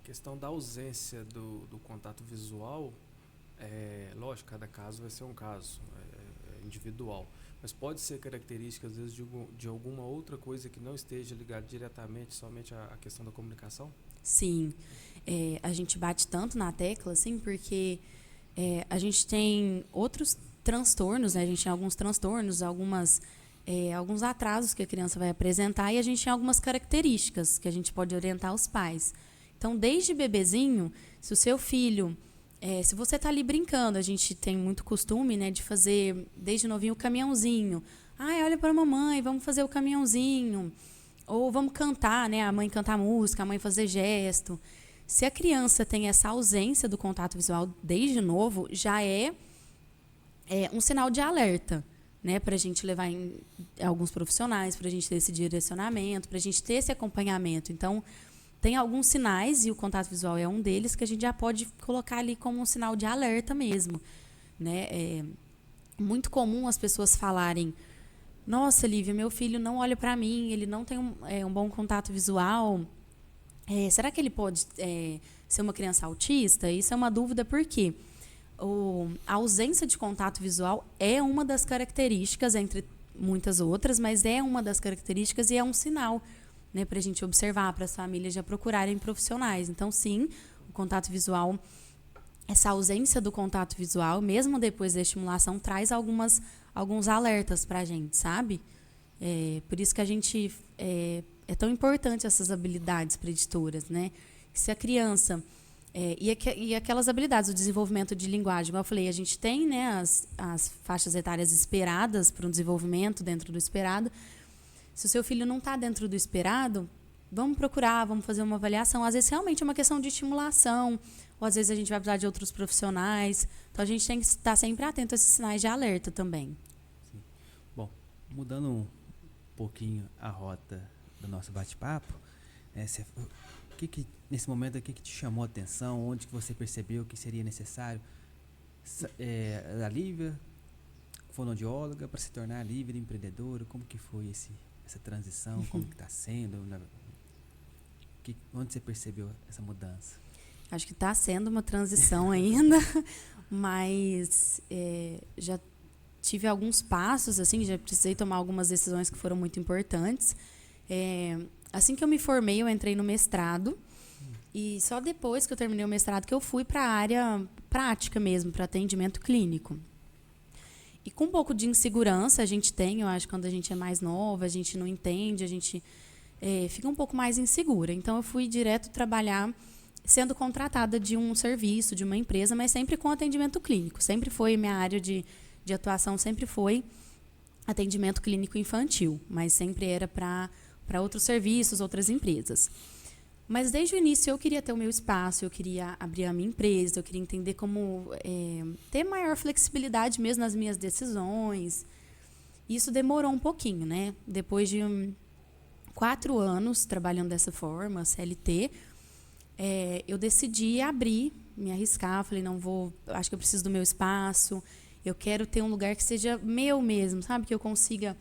A questão da ausência do contato visual, lógico, cada caso vai ser um caso, individual, mas pode ser característica, às vezes, de alguma outra coisa que não esteja ligada diretamente somente à questão da comunicação? Sim. A gente bate tanto na tecla, assim, porque a gente tem outros transtornos, né? A gente tem alguns transtornos, alguns atrasos que a criança vai apresentar e a gente tem algumas características que a gente pode orientar os pais. Então, desde bebezinho, se o seu filho... se você está ali brincando, a gente tem muito costume, né, de fazer, desde novinho, o caminhãozinho. Olha para a mamãe, vamos fazer o caminhãozinho. Ou vamos cantar, né? A mãe cantar música, a mãe fazer gesto. Se a criança tem essa ausência do contato visual desde novo, já é um sinal de alerta, né? Para a gente levar em alguns profissionais, para a gente ter esse direcionamento, para a gente ter esse acompanhamento. Então, tem alguns sinais, e o contato visual é um deles, que a gente já pode colocar ali como um sinal de alerta mesmo. Né? É muito comum as pessoas falarem: nossa, Lívia, meu filho não olha para mim, ele não tem um bom contato visual. Será que ele pode ser uma criança autista? Isso é uma dúvida, por quê? A ausência de contato visual é uma das características, entre muitas outras, mas é uma das características e é um sinal, né, para a gente observar, para as famílias já procurarem profissionais. Então, sim, o contato visual, essa ausência do contato visual, mesmo depois da estimulação, traz alguns alertas para a gente, sabe? Por isso que a gente... É tão importante essas habilidades preditoras, né? Se a criança E aquelas habilidades, o desenvolvimento de linguagem. Como eu falei, a gente tem, né, as faixas etárias esperadas para um desenvolvimento dentro do esperado. Se o seu filho não está dentro do esperado, vamos procurar, vamos fazer uma avaliação. Às vezes, realmente é uma questão de estimulação, ou às vezes a gente vai precisar de outros profissionais. Então, a gente tem que estar sempre atento a esses sinais de alerta também. Sim. Bom, mudando um pouquinho a rota do nosso bate-papo, nesse momento, o que te chamou a atenção? Onde que você percebeu que seria necessário a Lívia, fonoaudióloga, para se tornar livre empreendedora? Como que foi essa transição? Como que está sendo? Onde você percebeu essa mudança? Acho que está sendo uma transição ainda, mas já tive alguns passos, assim, já precisei tomar algumas decisões que foram muito importantes. Assim que eu me formei, eu entrei no mestrado, e só depois que eu terminei o mestrado que eu fui para a área prática mesmo, para atendimento clínico. E com um pouco de insegurança a gente tem, eu acho, quando a gente é mais nova, a gente não entende, a gente fica um pouco mais insegura. Então, eu fui direto trabalhar sendo contratada de um serviço, de uma empresa, mas sempre com atendimento clínico. Sempre foi minha área de atuação, sempre foi atendimento clínico infantil, mas sempre era para outros serviços, outras empresas. Mas desde o início eu queria ter o meu espaço, eu queria abrir a minha empresa, eu queria entender como ter maior flexibilidade mesmo nas minhas decisões. Isso demorou um pouquinho, né? Depois de 4 anos trabalhando dessa forma, CLT, eu decidi abrir, me arriscar. Falei, acho que eu preciso do meu espaço, eu quero ter um lugar que seja meu mesmo, sabe? Que eu consiga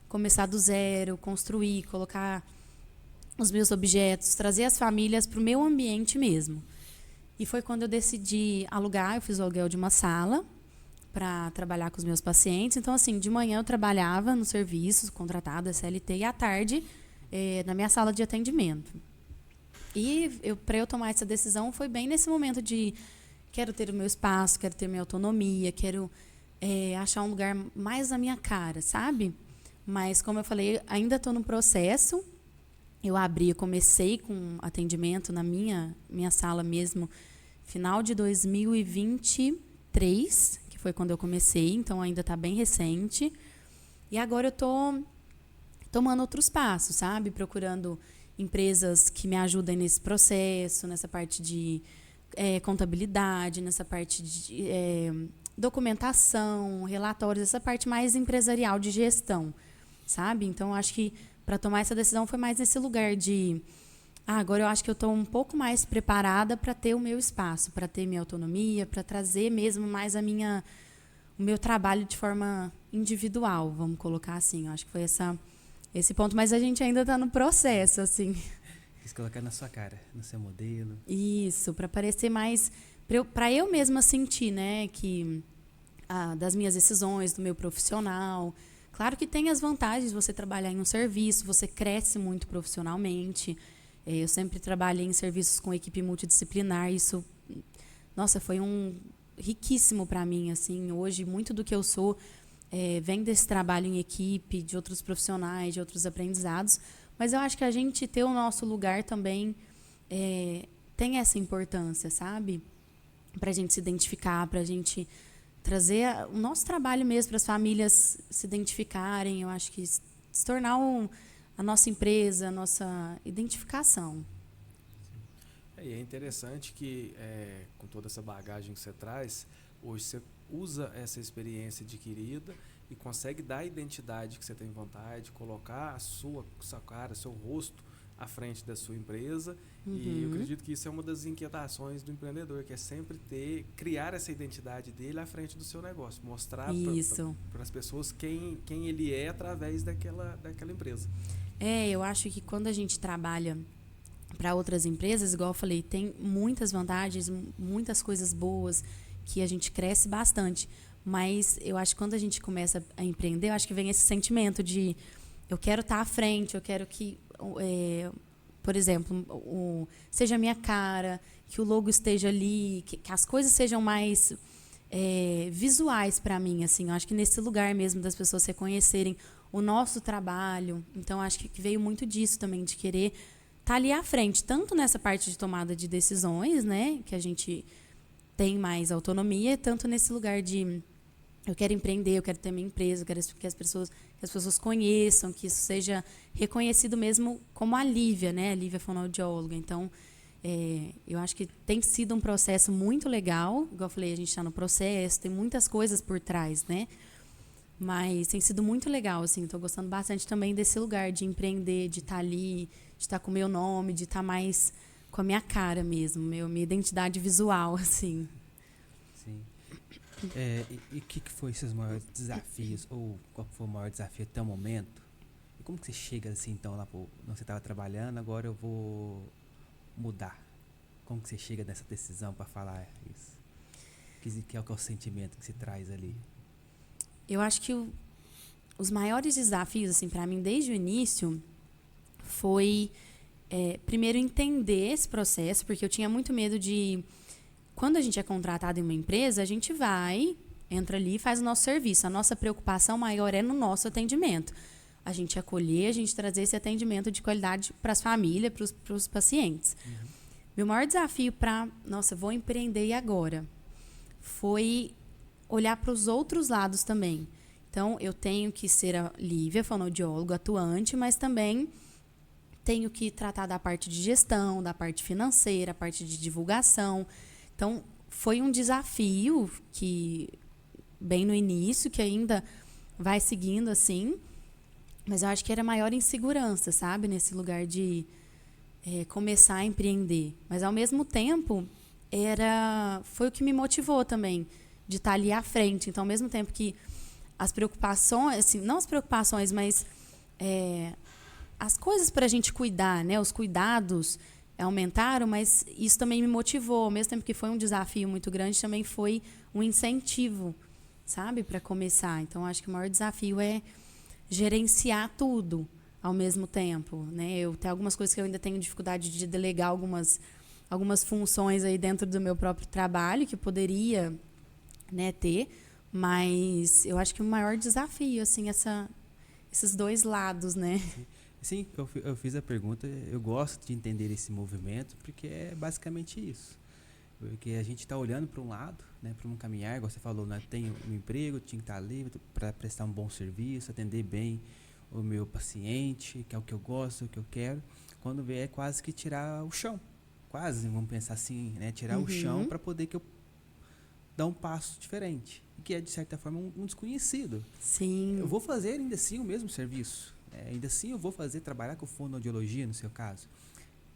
começar do zero, construir, colocar os meus objetos, trazer as famílias para o meu ambiente mesmo. E foi quando eu decidi alugar, eu fiz o aluguel de uma sala para trabalhar com os meus pacientes. Então, assim, de manhã eu trabalhava no serviço, contratada, CLT, e à tarde na minha sala de atendimento. E para eu tomar essa decisão foi bem nesse momento de quero ter o meu espaço, quero ter minha autonomia, quero achar um lugar mais na minha cara, sabe? Mas, como eu falei, ainda estou no processo. Eu comecei com atendimento na minha sala mesmo, final de 2023, que foi quando eu comecei, então ainda está bem recente. E agora eu estou tomando outros passos, sabe? Procurando empresas que me ajudem nesse processo, nessa parte de contabilidade, nessa parte de documentação, relatórios, essa parte mais empresarial de gestão, sabe? Então, acho que para tomar essa decisão foi mais nesse lugar de agora eu acho que eu estou um pouco mais preparada para ter o meu espaço, para ter minha autonomia, para trazer mesmo mais o meu trabalho de forma individual, vamos colocar assim. Eu acho que foi esse ponto, mas a gente ainda está no processo, assim. Quis colocar na sua cara, no seu modelo. Isso, para parecer mais, para eu mesma sentir, né, que das minhas decisões, do meu profissional. Claro que tem as vantagens de você trabalhar em um serviço, você cresce muito profissionalmente. Eu sempre trabalhei em serviços com equipe multidisciplinar. Isso, nossa, foi riquíssimo para mim. Assim, hoje, muito do que eu sou vem desse trabalho em equipe, de outros profissionais, de outros aprendizados. Mas eu acho que a gente ter o nosso lugar também tem essa importância, sabe? Para a gente se identificar, para a gente trazer o nosso trabalho mesmo para as famílias se identificarem. Eu acho que se tornar a nossa empresa, a nossa identificação. E é interessante que, com toda essa bagagem que você traz, hoje você usa essa experiência adquirida e consegue dar a identidade que você tem vontade, colocar a sua cara, seu rosto à frente da sua empresa. Uhum. E eu acredito que isso é uma das inquietações do empreendedor, que é sempre criar essa identidade dele à frente do seu negócio, mostrar para as pessoas quem ele é através daquela empresa. Eu acho que quando a gente trabalha para outras empresas, igual eu falei, tem muitas vantagens, muitas coisas boas, que a gente cresce bastante. Mas eu acho que quando a gente começa a empreender, eu acho que vem esse sentimento de eu quero estar à frente, eu quero que, por exemplo, seja a minha cara, que o logo esteja ali, que as coisas sejam mais visuais para mim. Assim, eu acho que nesse lugar mesmo das pessoas reconhecerem o nosso trabalho. Então, acho que veio muito disso também, de querer tá ali à frente, tanto nessa parte de tomada de decisões, né, que a gente tem mais autonomia, tanto nesse lugar de eu quero empreender, eu quero ter minha empresa, eu quero que as pessoas conheçam, que isso seja reconhecido mesmo como a Lívia, né, a Lívia fonoaudióloga. Então, eu acho que tem sido um processo muito legal, igual eu falei, a gente está no processo, tem muitas coisas por trás, né? Mas tem sido muito legal, assim, estou gostando bastante também desse lugar de empreender, de estar ali, de estar com o meu nome, de estar mais com a minha cara mesmo, minha identidade visual, assim. Sim. E o que foi seus maiores desafios, ou qual foi o maior desafio até o momento? E como que você chega assim, então, lá pro, não, você estava trabalhando, agora eu vou mudar? Como que você chega nessa decisão para falar isso? Que é o sentimento que se traz ali? Eu acho que os maiores desafios, assim, para mim, desde o início, foi, primeiro, entender esse processo, porque eu tinha muito medo de... Quando a gente é contratado em uma empresa, a gente vai, entra ali e faz o nosso serviço. A nossa preocupação maior é no nosso atendimento. A gente acolher, a gente trazer esse atendimento de qualidade para as famílias, para os pacientes. Uhum. Meu maior desafio para... Nossa, vou empreender e agora? Foi olhar para os outros lados também. Então, eu tenho que ser a Lívia, fonoaudióloga atuante, mas também tenho que tratar da parte de gestão, da parte financeira, a parte de divulgação. Então, foi um desafio que, bem no início, que ainda vai seguindo assim, mas eu acho que era maior insegurança, sabe? Nesse lugar de começar a empreender. Mas, ao mesmo tempo, foi o que me motivou também, de estar ali à frente. Então, ao mesmo tempo que as preocupações, assim, não as preocupações, mas as coisas para a gente cuidar, né? Os cuidados aumentaram, mas isso também me motivou. Ao mesmo tempo que foi um desafio muito grande, também foi um incentivo, sabe? Para começar. Então, acho que o maior desafio é gerenciar tudo ao mesmo tempo, né? Eu tenho algumas coisas que eu ainda tenho dificuldade de delegar algumas funções aí dentro do meu próprio trabalho que poderia, né, ter, mas eu acho que o maior desafio, assim, esses dois lados, né? Sim, eu fiz a pergunta, eu gosto de entender esse movimento, porque é basicamente isso. Porque a gente está olhando para um lado, né, para um caminhar, igual você falou, né, tenho um emprego, tinha que estar ali para prestar um bom serviço, atender bem o meu paciente, que é o que eu gosto, o que eu quero. Quando vê, é quase que tirar o chão. Quase, vamos pensar assim, né, tirar o chão para poder que eu dar um passo diferente, que é, de certa forma, um desconhecido. Sim. Eu vou fazer ainda assim o mesmo serviço. Ainda assim eu vou trabalhar com fonoaudiologia, no seu caso.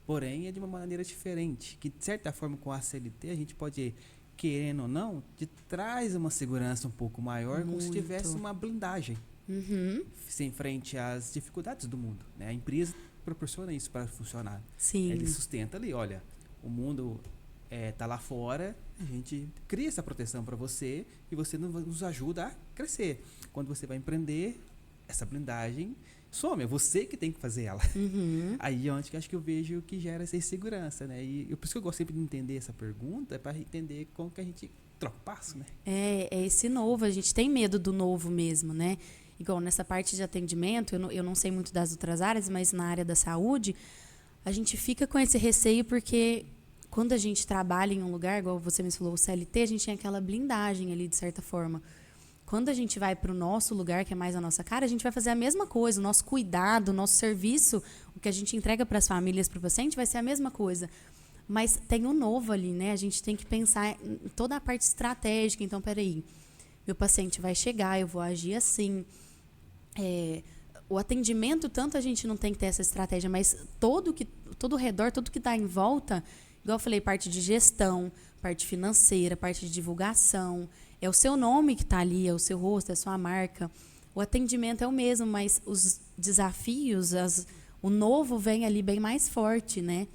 Porém, é de uma maneira diferente, que, de certa forma, com a CLT, a gente pode, querendo ou não, traz uma segurança um pouco maior, como se tivesse uma blindagem em frente às dificuldades do mundo, né? A empresa proporciona isso para funcionar. Sim. Ele sustenta ali, olha, o mundo tá lá fora, a gente cria essa proteção para você e você nos ajuda a crescer. Quando você vai empreender, essa blindagem some, é você que tem que fazer ela. Aí é onde que acho que eu vejo que gera essa insegurança, né? E por isso que eu gosto sempre de entender essa pergunta, para entender como que a gente troca passo, né? É esse novo, a gente tem medo do novo mesmo, né? Igual nessa parte de atendimento, eu não sei muito das outras áreas, mas na área da saúde, a gente fica com esse receio porque quando a gente trabalha em um lugar, igual você me falou, o CLT, a gente tem aquela blindagem ali, de certa forma. Quando a gente vai para o nosso lugar, que é mais a nossa cara, a gente vai fazer a mesma coisa. O nosso cuidado, o nosso serviço, o que a gente entrega para as famílias, para o paciente, vai ser a mesma coisa. Mas tem o novo ali, né? A gente tem que pensar em toda a parte estratégica. Então, peraí, meu paciente vai chegar, eu vou agir assim. O atendimento, tanto a gente não tem que ter essa estratégia, mas todo o redor, tudo que está em volta, igual eu falei, parte de gestão, parte financeira, parte de divulgação, é o seu nome que está ali, é o seu rosto, é a sua marca. O atendimento é o mesmo, mas os desafios, o novo vem ali bem mais forte, né?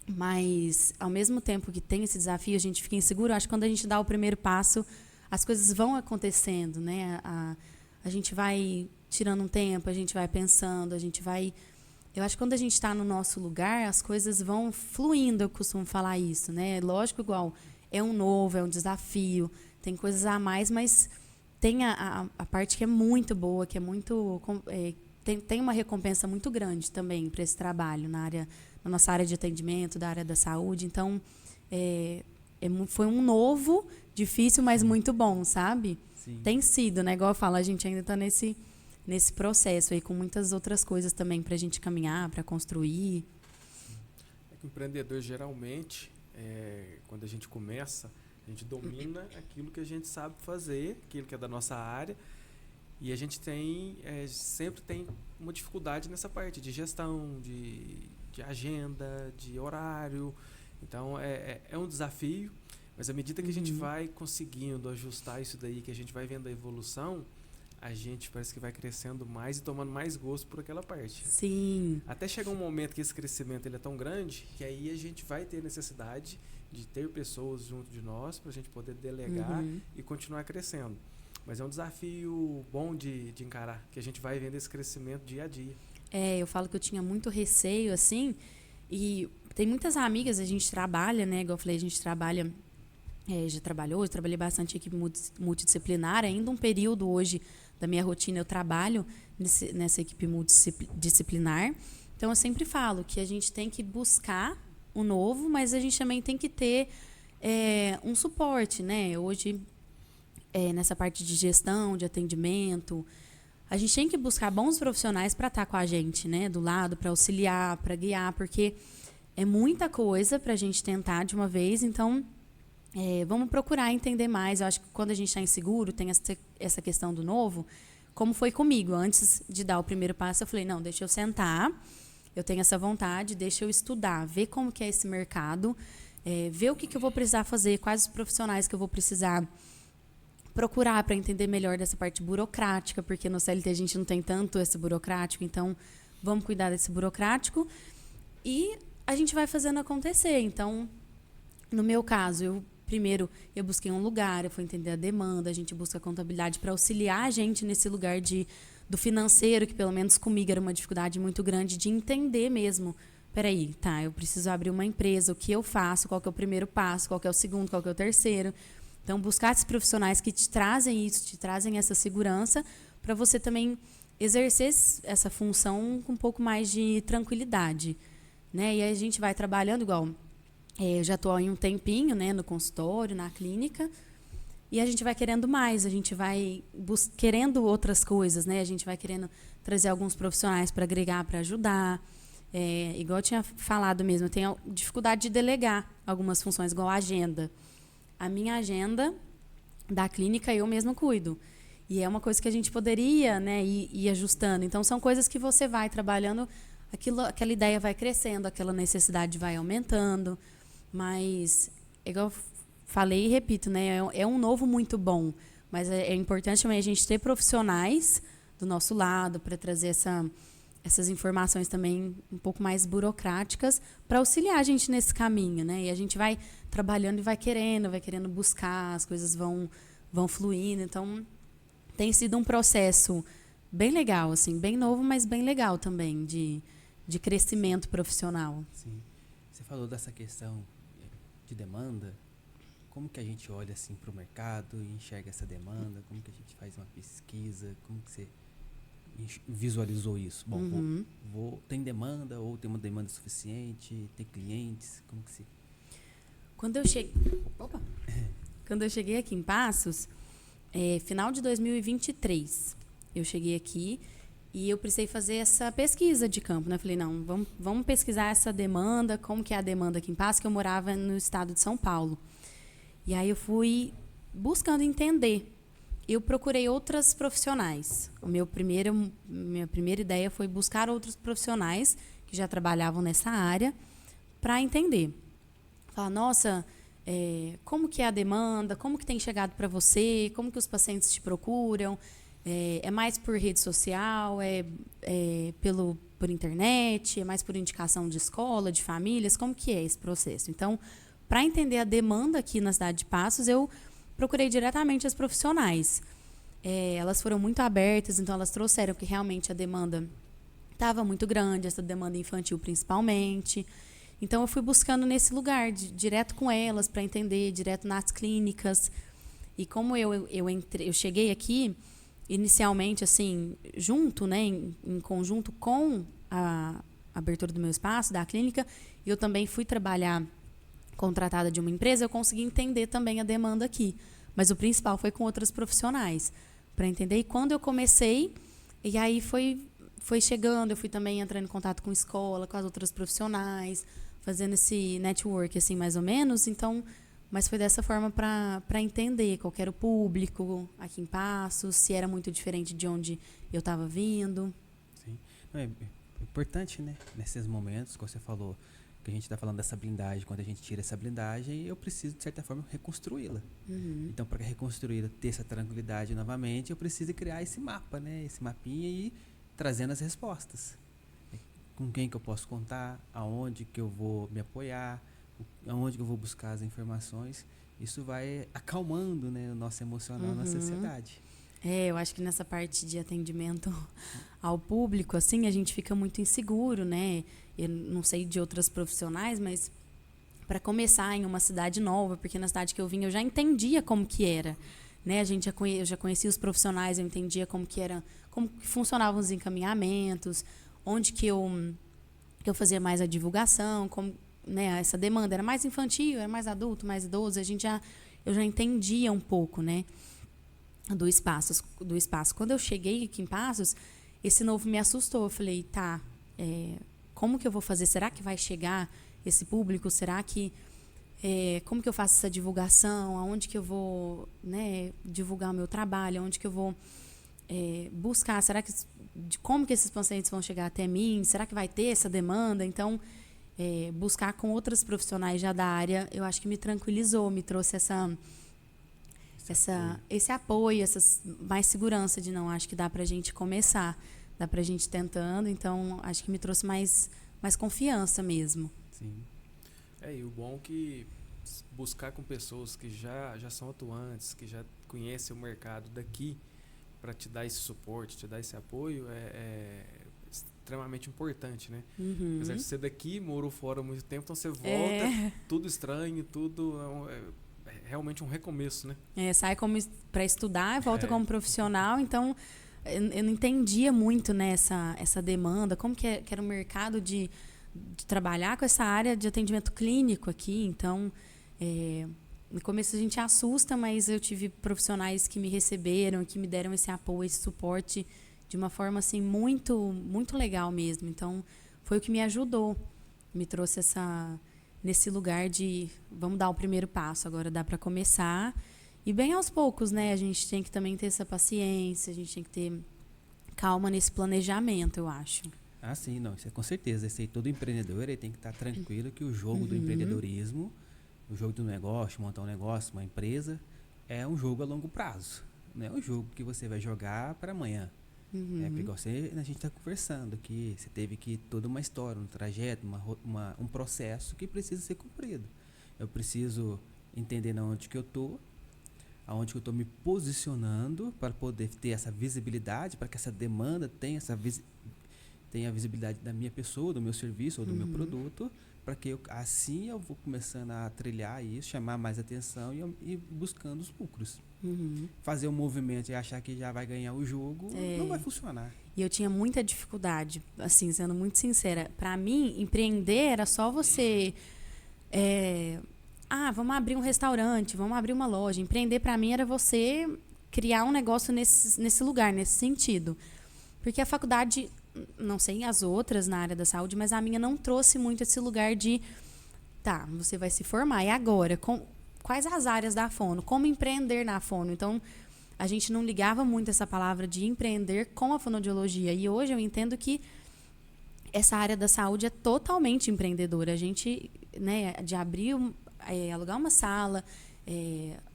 Mas, ao mesmo tempo que tem esse desafio, a gente fica inseguro. Acho que quando a gente dá o primeiro passo, as coisas vão acontecendo, né? A gente vai tirando um tempo, a gente vai pensando, a gente vai... Eu acho que quando a gente está no nosso lugar, as coisas vão fluindo, eu costumo falar isso, né? Lógico, igual, é um novo, é um desafio, tem coisas a mais, mas tem a parte que é muito boa, que é muito tem uma recompensa muito grande também para esse trabalho na nossa área de atendimento, da área da saúde. Então, foi um novo, difícil, mas muito bom, sabe? Sim. Tem sido, né? Igual eu falo, a gente ainda está nesse processo aí, com muitas outras coisas também para a gente caminhar, para construir. É que o empreendedor, geralmente, quando a gente começa, a gente domina aquilo que a gente sabe fazer, aquilo que é da nossa área, e a gente sempre tem uma dificuldade nessa parte de gestão, de agenda, de horário. Então, é um desafio, mas à medida que a gente vai conseguindo ajustar isso daí, que a gente vai vendo a evolução, a gente parece que vai crescendo mais e tomando mais gosto por aquela parte. Sim. Até chegar um momento que esse crescimento ele é tão grande que aí a gente vai ter necessidade de ter pessoas junto de nós para a gente poder delegar e continuar crescendo. Mas é um desafio bom de encarar, que a gente vai vendo esse crescimento dia a dia. Eu falo que eu tinha muito receio, assim, e tem muitas amigas, a gente trabalha, né? Igual eu falei, a gente trabalha, já trabalhei bastante em equipe multidisciplinar, ainda um período hoje da minha rotina eu trabalho nessa equipe multidisciplinar. Então, eu sempre falo que a gente tem que buscar o novo, mas a gente também tem que ter um suporte, né? Hoje, nessa parte de gestão, de atendimento, a gente tem que buscar bons profissionais para estar com a gente, né? Do lado, para auxiliar, para guiar, porque é muita coisa para a gente tentar de uma vez. Então, vamos procurar entender mais. Eu acho que quando a gente está inseguro, tem essa questão do novo, como foi comigo. Antes de dar o primeiro passo, eu falei, não, deixa eu sentar, eu tenho essa vontade, deixa eu estudar, ver como que é esse mercado, ver o que eu vou precisar fazer, quais os profissionais que eu vou precisar procurar para entender melhor dessa parte burocrática, porque no CLT a gente não tem tanto esse burocrático, então vamos cuidar desse burocrático e a gente vai fazendo acontecer. Então, no meu caso, primeiro eu busquei um lugar, eu fui entender a demanda, a gente busca a contabilidade para auxiliar a gente nesse lugar do financeiro, que pelo menos comigo era uma dificuldade muito grande de entender mesmo. Peraí, tá, eu preciso abrir uma empresa, o que eu faço, qual que é o primeiro passo, qual que é o segundo, qual que é o terceiro. Então, buscar esses profissionais que te trazem isso, te trazem essa segurança, para você também exercer essa função com um pouco mais de tranquilidade, né? E aí a gente vai trabalhando igual. Eu já estou há um tempinho, né, no consultório, na clínica, e a gente vai querendo mais, a gente vai querendo outras coisas, né? A gente vai querendo trazer alguns profissionais para agregar, para ajudar. Igual eu tinha falado mesmo, eu tenho dificuldade de delegar algumas funções, igual a agenda. A minha agenda da clínica eu mesma cuido. E é uma coisa que a gente poderia, né, ir ajustando. Então, são coisas que você vai trabalhando, aquela ideia vai crescendo, aquela necessidade vai aumentando. Mas, igual eu falei e repito, né, é um novo muito bom. Mas é importante também a gente ter profissionais do nosso lado para trazer essas informações também um pouco mais burocráticas para auxiliar a gente nesse caminho, né? E a gente vai trabalhando e vai querendo buscar, as coisas vão fluindo. Então, tem sido um processo bem legal, assim, bem novo, mas bem legal também, de crescimento profissional. Sim. Você falou dessa questão de demanda. Como que a gente olha assim para o mercado e enxerga essa demanda? Como que a gente faz uma pesquisa? Como que você visualizou isso? Bom, tem demanda ou tem uma demanda suficiente? Tem clientes? Como que se... Quando eu cheguei aqui em Passos, final de 2023, eu cheguei aqui e eu precisei fazer essa pesquisa de campo, né? Falei, não, vamos pesquisar essa demanda, como que é a demanda aqui em Passos, que eu morava no estado de São Paulo. E aí eu fui buscando entender. Eu procurei outras profissionais. Minha primeira ideia foi buscar outros profissionais que já trabalhavam nessa área para entender. Falar, nossa, como que é a demanda? Como que tem chegado para você? Como que os pacientes te procuram? É mais por rede social? Por internet? É mais por indicação de escola, de famílias? Como que é esse processo? Então, para entender a demanda aqui na cidade de Passos, eu procurei diretamente as profissionais. Elas foram muito abertas, então elas trouxeram que realmente a demanda estava muito grande, essa demanda infantil principalmente. Então eu fui buscando nesse lugar, direto com elas, para entender, direto nas clínicas. E como eu cheguei aqui, inicialmente, assim, junto, né, em conjunto com a abertura do meu espaço, da clínica, eu também fui trabalhar contratada de uma empresa, eu consegui entender também a demanda aqui. Mas o principal foi com outros profissionais, para entender. E quando eu comecei, e aí foi chegando, eu fui também entrando em contato com escola, com as outras profissionais, fazendo esse network, assim, mais ou menos. Então, mas foi dessa forma para entender qual que era o público aqui em Passos, se era muito diferente de onde eu estava vindo. Sim. É importante, né? Nesses momentos, como você falou, que a gente está falando dessa blindagem, quando a gente tira essa blindagem, eu preciso, de certa forma, reconstruí-la. Então, para reconstruí-la, ter essa tranquilidade novamente, eu preciso criar esse mapa, né? Esse mapinha e trazendo as respostas. Com quem que eu posso contar, aonde que eu vou me apoiar, aonde que eu vou buscar as informações. Isso vai acalmando, né, o nosso emocional na sociedade. Eu acho que nessa parte de atendimento ao público, assim, a gente fica muito inseguro, né? Eu não sei de outras profissionais, mas para começar em uma cidade nova, porque na cidade que eu vim eu já entendia como que era, né? Eu já conhecia os profissionais, eu entendia como que era, como que funcionavam os encaminhamentos, onde que eu fazia mais a divulgação, como, né, essa demanda era mais infantil, era mais adulto, mais idoso, eu já entendia um pouco, né? Do espaço. Quando eu cheguei aqui em Passos, esse novo me assustou. Eu falei, tá, como que eu vou fazer? Será que vai chegar esse público? Será que... como que eu faço essa divulgação? Aonde que eu vou, né, divulgar o meu trabalho? Aonde que eu vou buscar? Será que... como que esses pacientes vão chegar até mim? Será que vai ter essa demanda? Então, buscar com outros profissionais já da área, eu acho que me tranquilizou, me trouxe esse apoio, mais segurança de não, acho que dá pra gente começar, dá pra gente tentando, então acho que me trouxe mais confiança mesmo. Sim. E o bom é que buscar com pessoas que já são atuantes, que já conhecem o mercado daqui, para te dar esse suporte, te dar esse apoio, é extremamente importante, né? Apesar de ser daqui, morou fora há muito tempo, então você volta, tudo estranho, tudo... realmente um recomeço, né? Sai para estudar, volta como profissional, então eu não entendia muito, né, essa demanda, como que era o mercado de trabalhar com essa área de atendimento clínico aqui, então no começo a gente assusta, mas eu tive profissionais que me receberam, que me deram esse apoio, esse suporte de uma forma assim muito, muito legal mesmo, então foi o que me ajudou, me trouxe nesse lugar de vamos dar o primeiro passo, agora dá para começar. E bem aos poucos, né? A gente tem que também ter essa paciência, a gente tem que ter calma nesse planejamento, eu acho. Ah, sim, não, isso é com certeza. Esse aí, todo empreendedor ele tem que estar tranquilo que o jogo do empreendedorismo, o jogo do negócio, montar um negócio, uma empresa, é um jogo a longo prazo. Não é um jogo que você vai jogar para amanhã. Porque a gente está conversando aqui, você teve que toda uma história, um trajeto, um processo que precisa ser cumprido. Eu preciso entender onde que eu estou, aonde que eu estou me posicionando para poder ter essa visibilidade, para que essa demanda tenha a visibilidade da minha pessoa, do meu serviço ou do meu produto, para que assim eu vou começando a trilhar isso, chamar mais atenção e buscando os lucros. Fazer um movimento e achar que já vai ganhar o jogo não vai funcionar. E eu tinha muita dificuldade, assim, sendo muito sincera. Para mim, empreender era só você... vamos abrir um restaurante, vamos abrir uma loja. Empreender, para mim, era você criar um negócio nesse lugar, nesse sentido. Porque a faculdade, não sei as outras na área da saúde, mas a minha não trouxe muito esse lugar de... Tá, você vai se formar, e agora? Quais as áreas da fono? Como empreender na fono? Então, a gente não ligava muito essa palavra de empreender com a fonoaudiologia. E hoje eu entendo que essa área da saúde é totalmente empreendedora. A gente, né, de abrir, alugar uma sala,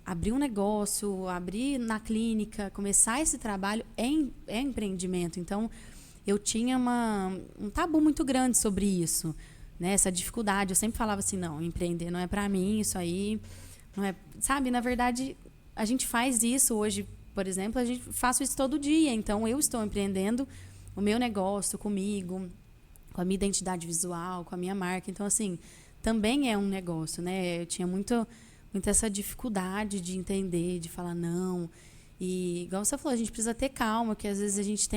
abrir um negócio, abrir na clínica, começar esse trabalho é empreendimento. Então, eu tinha um tabu muito grande sobre isso, né? Essa dificuldade. Eu sempre falava assim, não, empreender não é para mim, isso aí... Não é, sabe, na verdade, a gente faz isso hoje, por exemplo, faço isso todo dia. Então, eu estou empreendendo o meu negócio comigo, com a minha identidade visual, com a minha marca. Então, assim, também é um negócio, né? Eu tinha muito essa dificuldade de entender, de falar não. E, igual você falou, a gente precisa ter calma, porque às vezes a gente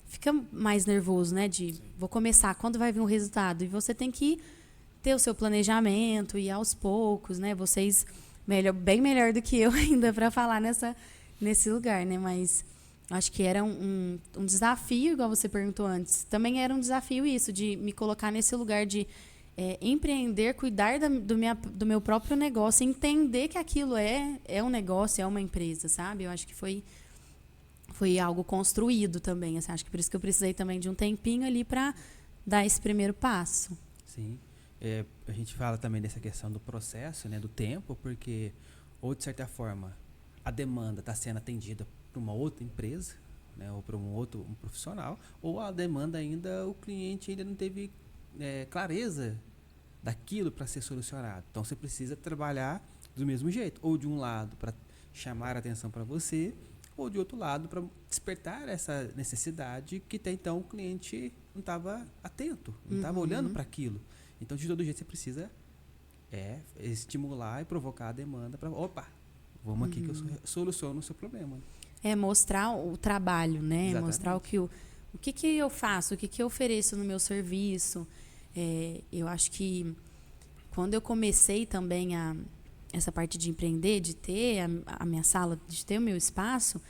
fica mais nervoso, né? Vou começar, quando vai vir o resultado? E você tem que ter o seu planejamento e aos poucos, né? Vocês, bem melhor do que eu ainda para falar nesse lugar, né? Mas acho que era um desafio, igual você perguntou antes. Também era um desafio isso, de me colocar nesse lugar de empreender, cuidar do meu próprio negócio, entender que aquilo é um negócio, é uma empresa, sabe? Eu acho que foi algo construído também. Assim, acho que por isso que eu precisei também de um tempinho ali para dar esse primeiro passo. Sim. A gente fala também dessa questão do processo, né, do tempo, porque, ou de certa forma, a demanda está sendo atendida por uma outra empresa, né, ou por um profissional, ou a demanda ainda, o cliente ainda não teve clareza daquilo para ser solucionado. Então você precisa trabalhar do mesmo jeito, ou de um lado para chamar a atenção para você, ou de outro lado para despertar essa necessidade que até então o cliente não estava atento, não estava olhando para aquilo. Então de todo jeito você precisa estimular e provocar a demanda para, vamos aqui que eu soluciono o seu problema. Mostrar o trabalho, né? Exatamente. Mostrar o que eu faço, o que eu ofereço no meu serviço. Eu acho que quando eu comecei também essa parte de empreender, de ter a minha sala, de ter o meu espaço,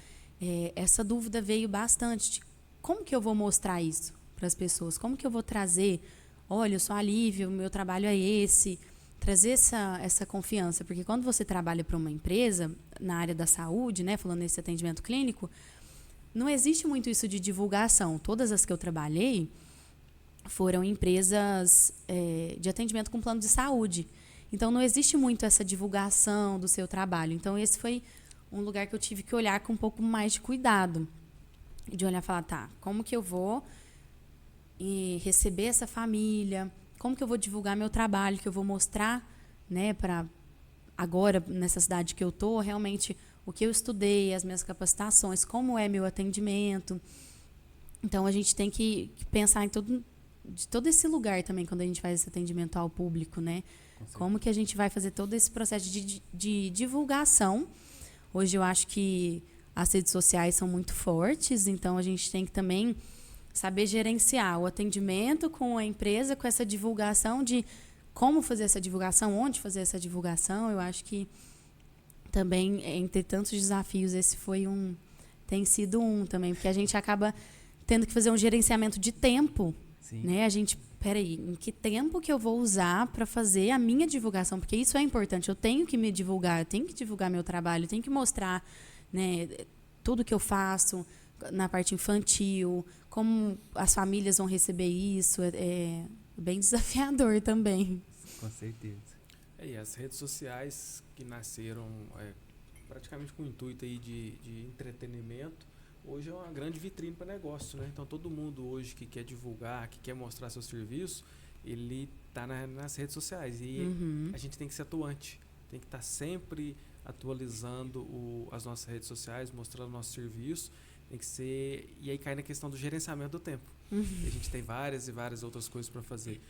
essa dúvida veio bastante de como que eu vou mostrar isso para as pessoas, como que eu vou trazer, olha, eu sou a Lívia, o meu trabalho é esse, trazer essa confiança, porque quando você trabalha para uma empresa, na área da saúde, né, falando nesse atendimento clínico, não existe muito isso de divulgação. Todas as que eu trabalhei foram empresas de atendimento com plano de saúde. Então, não existe muito essa divulgação do seu trabalho. Então, esse foi um lugar que eu tive que olhar com um pouco mais de cuidado. De olhar e falar, tá, como que eu vou receber essa família? Como que eu vou divulgar meu trabalho? Que eu vou mostrar, né, para agora, nessa cidade que eu tô, realmente o que eu estudei, as minhas capacitações, como é meu atendimento. Então, a gente tem que pensar de todo esse lugar também, quando a gente faz esse atendimento ao público, né? Como que a gente vai fazer todo esse processo de divulgação. Hoje eu acho que as redes sociais são muito fortes, então a gente tem que também saber gerenciar o atendimento com a empresa, com essa divulgação de como fazer essa divulgação, onde fazer essa divulgação. Eu acho que também, entre tantos desafios, esse tem sido um também, porque a gente acaba tendo que fazer um gerenciamento de tempo. Sim. Né? A gente, peraí, em que tempo que eu vou usar para fazer a minha divulgação? Porque isso é importante, eu tenho que me divulgar, eu tenho que divulgar meu trabalho, eu tenho que mostrar, né, tudo que eu faço na parte infantil, como as famílias vão receber isso, é bem desafiador também. Com certeza. E as redes sociais que nasceram praticamente com o intuito aí de entretenimento, hoje é uma grande vitrine para negócio, né? Então, todo mundo hoje que quer divulgar, que quer mostrar seu serviço, ele está nas redes sociais. E a gente tem que ser atuante. Tem que estar sempre atualizando as nossas redes sociais, mostrando o nosso serviço. Tem que ser... E aí cai na questão do gerenciamento do tempo. E a gente tem várias e várias outras coisas para fazer.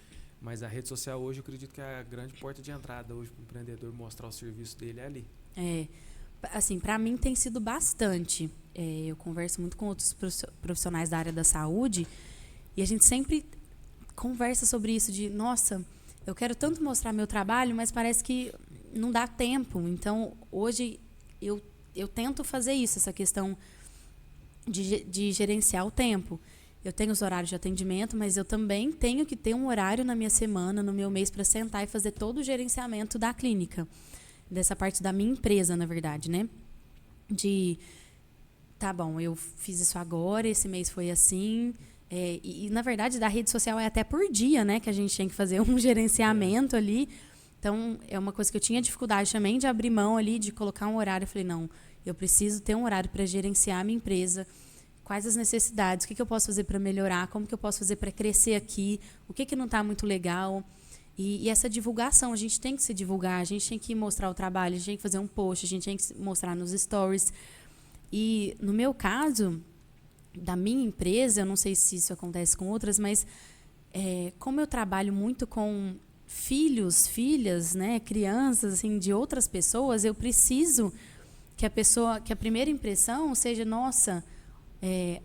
Mas a rede social hoje, eu acredito que é a grande porta de entrada hoje para o empreendedor mostrar o serviço dele ali. Assim, para mim tem sido bastante. Eu converso muito com outros profissionais da área da saúde e a gente sempre conversa sobre isso de, nossa, eu quero tanto mostrar meu trabalho, mas parece que não dá tempo. Então, hoje eu tento fazer isso, essa questão de gerenciar o tempo. Eu tenho os horários de atendimento, mas eu também tenho que ter um horário na minha semana, no meu mês, para sentar e fazer todo o gerenciamento da clínica. Dessa parte da minha empresa, na verdade, né? Tá bom, eu fiz isso agora, esse mês foi assim. E, na verdade, da rede social é até por dia, né? Que a gente tem que fazer um gerenciamento ali. Então, é uma coisa que eu tinha dificuldade também de abrir mão ali, de colocar um horário. Eu falei, não, eu preciso ter um horário para gerenciar a minha empresa. Quais as necessidades? O que eu posso fazer para melhorar? Como que eu posso fazer para crescer aqui? O que não está muito legal? E essa divulgação, a gente tem que se divulgar, a gente tem que mostrar o trabalho, a gente tem que fazer um post, a gente tem que mostrar nos stories. E, no meu caso, da minha empresa, eu não sei se isso acontece com outras, mas como eu trabalho muito com filhos, filhas, né, crianças assim, de outras pessoas, eu preciso que a primeira impressão seja, nossa,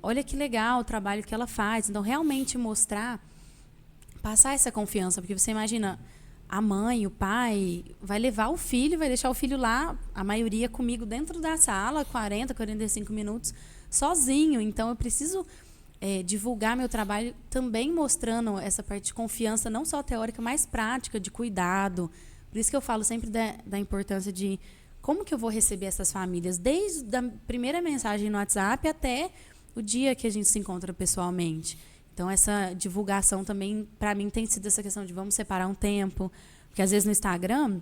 olha que legal o trabalho que ela faz. Então, realmente mostrar, passar essa confiança, porque você imagina, a mãe, o pai, vai levar o filho, vai deixar o filho lá, a maioria comigo dentro da sala, 40, 45 minutos, sozinho. Então, eu preciso divulgar meu trabalho também mostrando essa parte de confiança, não só teórica, mas prática, de cuidado. Por isso que eu falo sempre da importância de como que eu vou receber essas famílias, desde a primeira mensagem no WhatsApp até o dia que a gente se encontra pessoalmente. Então, essa divulgação também, para mim, tem sido essa questão de vamos separar um tempo. Porque, às vezes, no Instagram,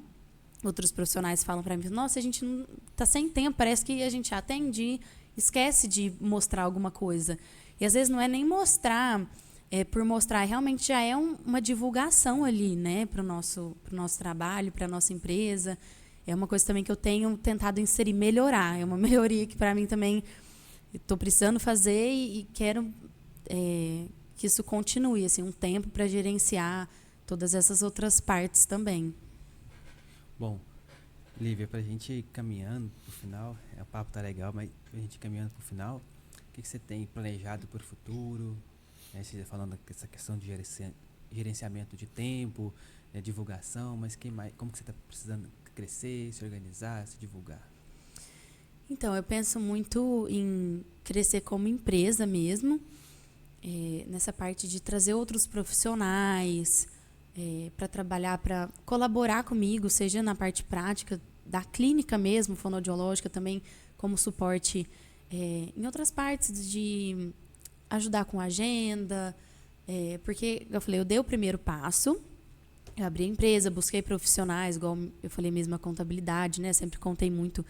outros profissionais falam para mim, nossa, a gente não está sem tempo, parece que a gente atende, esquece de mostrar alguma coisa. E, às vezes, não é nem mostrar por mostrar, realmente já é uma divulgação ali, né, para o nosso trabalho, para a nossa empresa. É uma coisa também que eu tenho tentado inserir, melhorar. É uma melhoria que, para mim, também estou precisando fazer e quero que isso continue, assim, um tempo para gerenciar todas essas outras partes também. Bom, Lívia, para a gente ir caminhando para o final, o papo tá legal, mas para a gente ir caminhando para o final, o que você tem planejado para o futuro? Você já falando dessa questão de gerenciamento de tempo, divulgação, mas como que você está precisando crescer, se organizar, se divulgar? Então, eu penso muito em crescer como empresa mesmo, nessa parte de trazer outros profissionais para trabalhar, para colaborar comigo, seja na parte prática da clínica mesmo, fonoaudiológica, também como suporte em outras partes, de ajudar com a agenda, porque, eu falei, eu dei o primeiro passo, eu abri a empresa, busquei profissionais, igual eu falei mesmo, a contabilidade, né? Sempre contei muito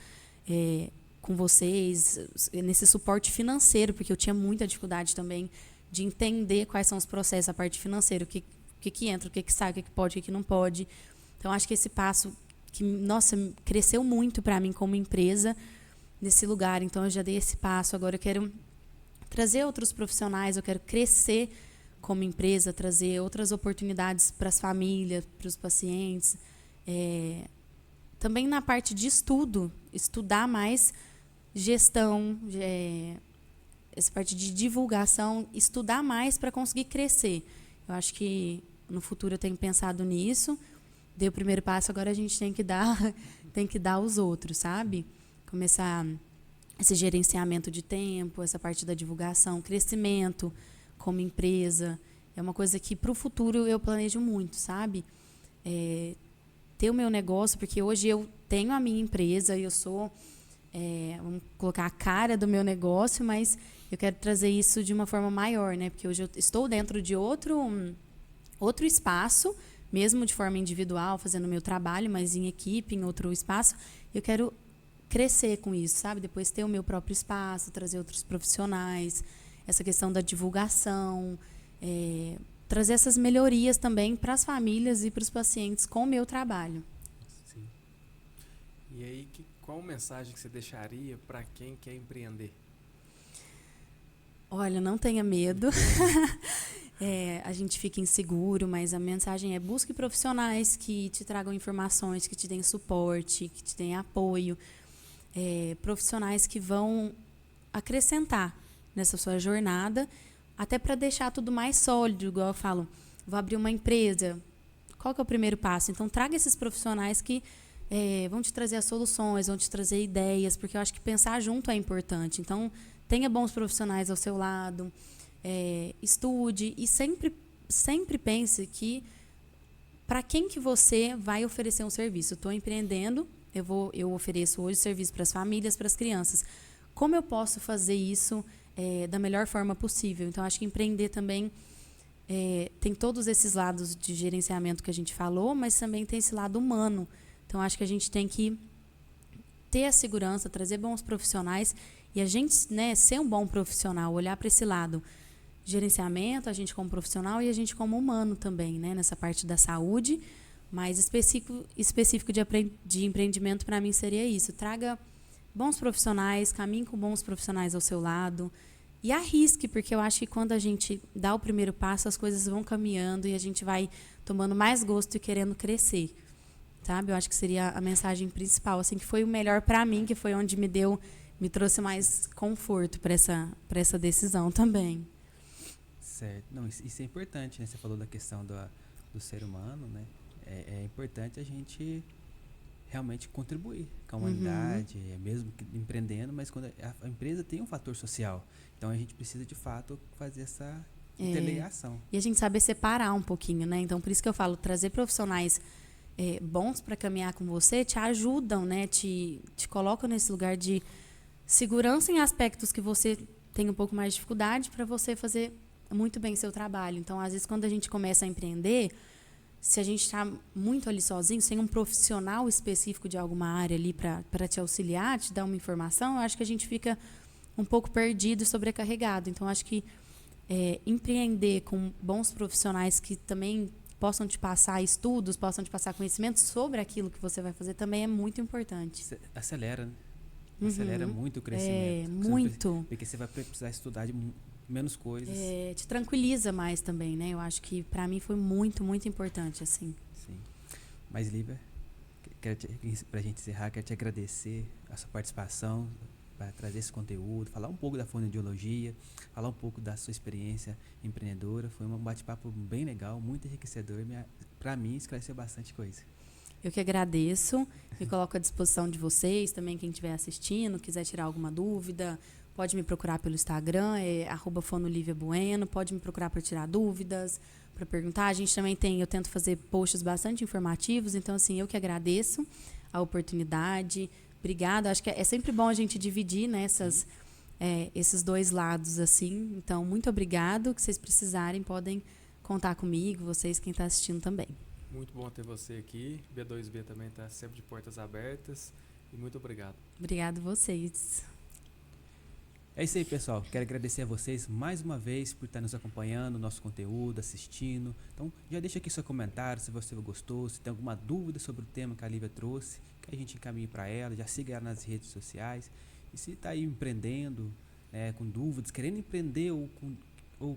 com vocês, nesse suporte financeiro, porque eu tinha muita dificuldade também de entender quais são os processos, a parte financeira, o que entra, o que sai, o que pode, o que não pode. Então, acho que esse passo, que, nossa, cresceu muito para mim como empresa, nesse lugar. Então, eu já dei esse passo. Agora, eu quero trazer outros profissionais, eu quero crescer como empresa, trazer outras oportunidades para as famílias, para os pacientes. Também na parte de estudar mais gestão, essa parte de divulgação, estudar mais para conseguir crescer. Eu acho que no futuro eu tenho pensado nisso. Dei o primeiro passo, agora a gente tem que dar os outros, sabe? Começar esse gerenciamento de tempo, essa parte da divulgação, crescimento como empresa. É uma coisa que para o futuro eu planejo muito, sabe? Ter o meu negócio, porque hoje eu tenho a minha empresa e eu sou, vamos colocar a cara do meu negócio, mas eu quero trazer isso de uma forma maior, né? Porque hoje eu estou dentro de outro espaço, mesmo de forma individual, fazendo o meu trabalho, mas em equipe, em outro espaço. Eu quero crescer com isso, sabe? Depois ter o meu próprio espaço, trazer outros profissionais, essa questão da divulgação, trazer essas melhorias também para as famílias e para os pacientes com o meu trabalho. Sim. E aí, qual mensagem que você deixaria para quem quer empreender? Olha, não tenha medo. A gente fica inseguro, mas a mensagem é: busque profissionais que te tragam informações, que te deem suporte, que te deem apoio. Profissionais que vão acrescentar nessa sua jornada, até para deixar tudo mais sólido, igual eu falo, vou abrir uma empresa, qual que é o primeiro passo? Então, traga esses profissionais que vão te trazer as soluções, vão te trazer ideias, porque eu acho que pensar junto é importante. Então, tenha bons profissionais ao seu lado, estude e sempre pense que para quem que você vai oferecer um serviço. Estou empreendendo, eu ofereço hoje serviço para as famílias, para as crianças. Como eu posso fazer isso da melhor forma possível? Então, acho que empreender também tem todos esses lados de gerenciamento que a gente falou, mas também tem esse lado humano. Então, acho que a gente tem que ter a segurança, trazer bons profissionais e a gente, né, ser um bom profissional, olhar para esse lado. Gerenciamento, a gente como profissional e a gente como humano também, né, nessa parte da saúde, mas específico de empreendimento para mim seria isso. Traga bons profissionais, caminhe com bons profissionais ao seu lado e arrisque, porque eu acho que quando a gente dá o primeiro passo, as coisas vão caminhando e a gente vai tomando mais gosto e querendo crescer. sabe? Eu acho que seria a mensagem principal, assim, que foi o melhor para mim, que foi onde me trouxe mais conforto para essa decisão também. Certo. Não, isso é importante, né? Você falou da questão do ser humano, né? É importante a gente realmente contribuir com a humanidade, mesmo que empreendendo, mas quando a empresa tem um fator social. Então a gente precisa de fato fazer essa interligação. E a gente saber separar um pouquinho, né? Então por isso que eu falo, trazer profissionais bons para caminhar com você te ajudam, né? Te colocam nesse lugar de segurança em aspectos que você tem um pouco mais de dificuldade para você fazer muito bem seu trabalho. Então às vezes quando a gente começa a empreender, se a gente está muito ali sozinho, sem um profissional específico de alguma área ali para te auxiliar, te dar uma informação, eu acho que a gente fica um pouco perdido e sobrecarregado. Então, eu acho que empreender com bons profissionais que também possam te passar estudos, possam te passar conhecimentos sobre aquilo que você vai fazer também é muito importante. Acelera, né? Acelera muito o crescimento. Muito. Porque você vai precisar estudar de menos coisas. Te tranquiliza mais também, né? Eu acho que para mim foi muito, muito importante, assim. Sim. Mas, Lívia, para a gente encerrar, quero te agradecer a sua participação, para trazer esse conteúdo, falar um pouco da fonoaudiologia, falar um pouco da sua experiência empreendedora. Foi um bate-papo bem legal, muito enriquecedor. Para mim, esclareceu bastante coisa. Eu que agradeço, me coloco à disposição de vocês, também quem estiver assistindo, quiser tirar alguma dúvida, pode me procurar pelo Instagram, @fonoliviabueno, pode me procurar para tirar dúvidas, para perguntar. A gente também eu tento fazer posts bastante informativos, então assim, eu que agradeço a oportunidade. Obrigada, acho que é sempre bom a gente dividir, né, esses dois lados, assim. Então, muito obrigado, que vocês precisarem, podem contar comigo, vocês, quem está assistindo também. Muito bom ter você aqui. B2B também está sempre de portas abertas. E muito obrigado. Obrigado a vocês. É isso aí, pessoal. Quero agradecer a vocês mais uma vez por estar nos acompanhando, nosso conteúdo, assistindo. Então, já deixa aqui seu comentário se você gostou, se tem alguma dúvida sobre o tema que a Lívia trouxe, que a gente encaminhe para ela. Já siga ela nas redes sociais. E se está aí empreendendo, com dúvidas, querendo empreender ou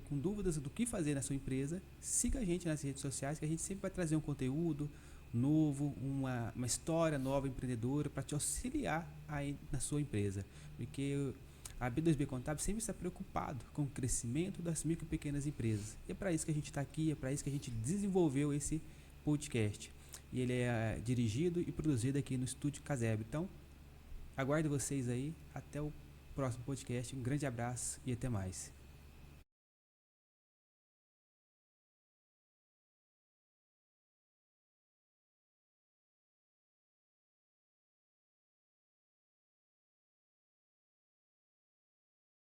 com dúvidas do que fazer na sua empresa, siga a gente nas redes sociais, que a gente sempre vai trazer um conteúdo novo, uma história nova empreendedora para te auxiliar aí na sua empresa. Porque a B2B Contábil sempre está preocupado com o crescimento das micro e pequenas empresas. E é para isso que a gente está aqui, é para isso que a gente desenvolveu esse podcast. E ele é dirigido e produzido aqui no Estúdio Casebre. Então, aguardo vocês aí. Até o próximo podcast. Um grande abraço e até mais.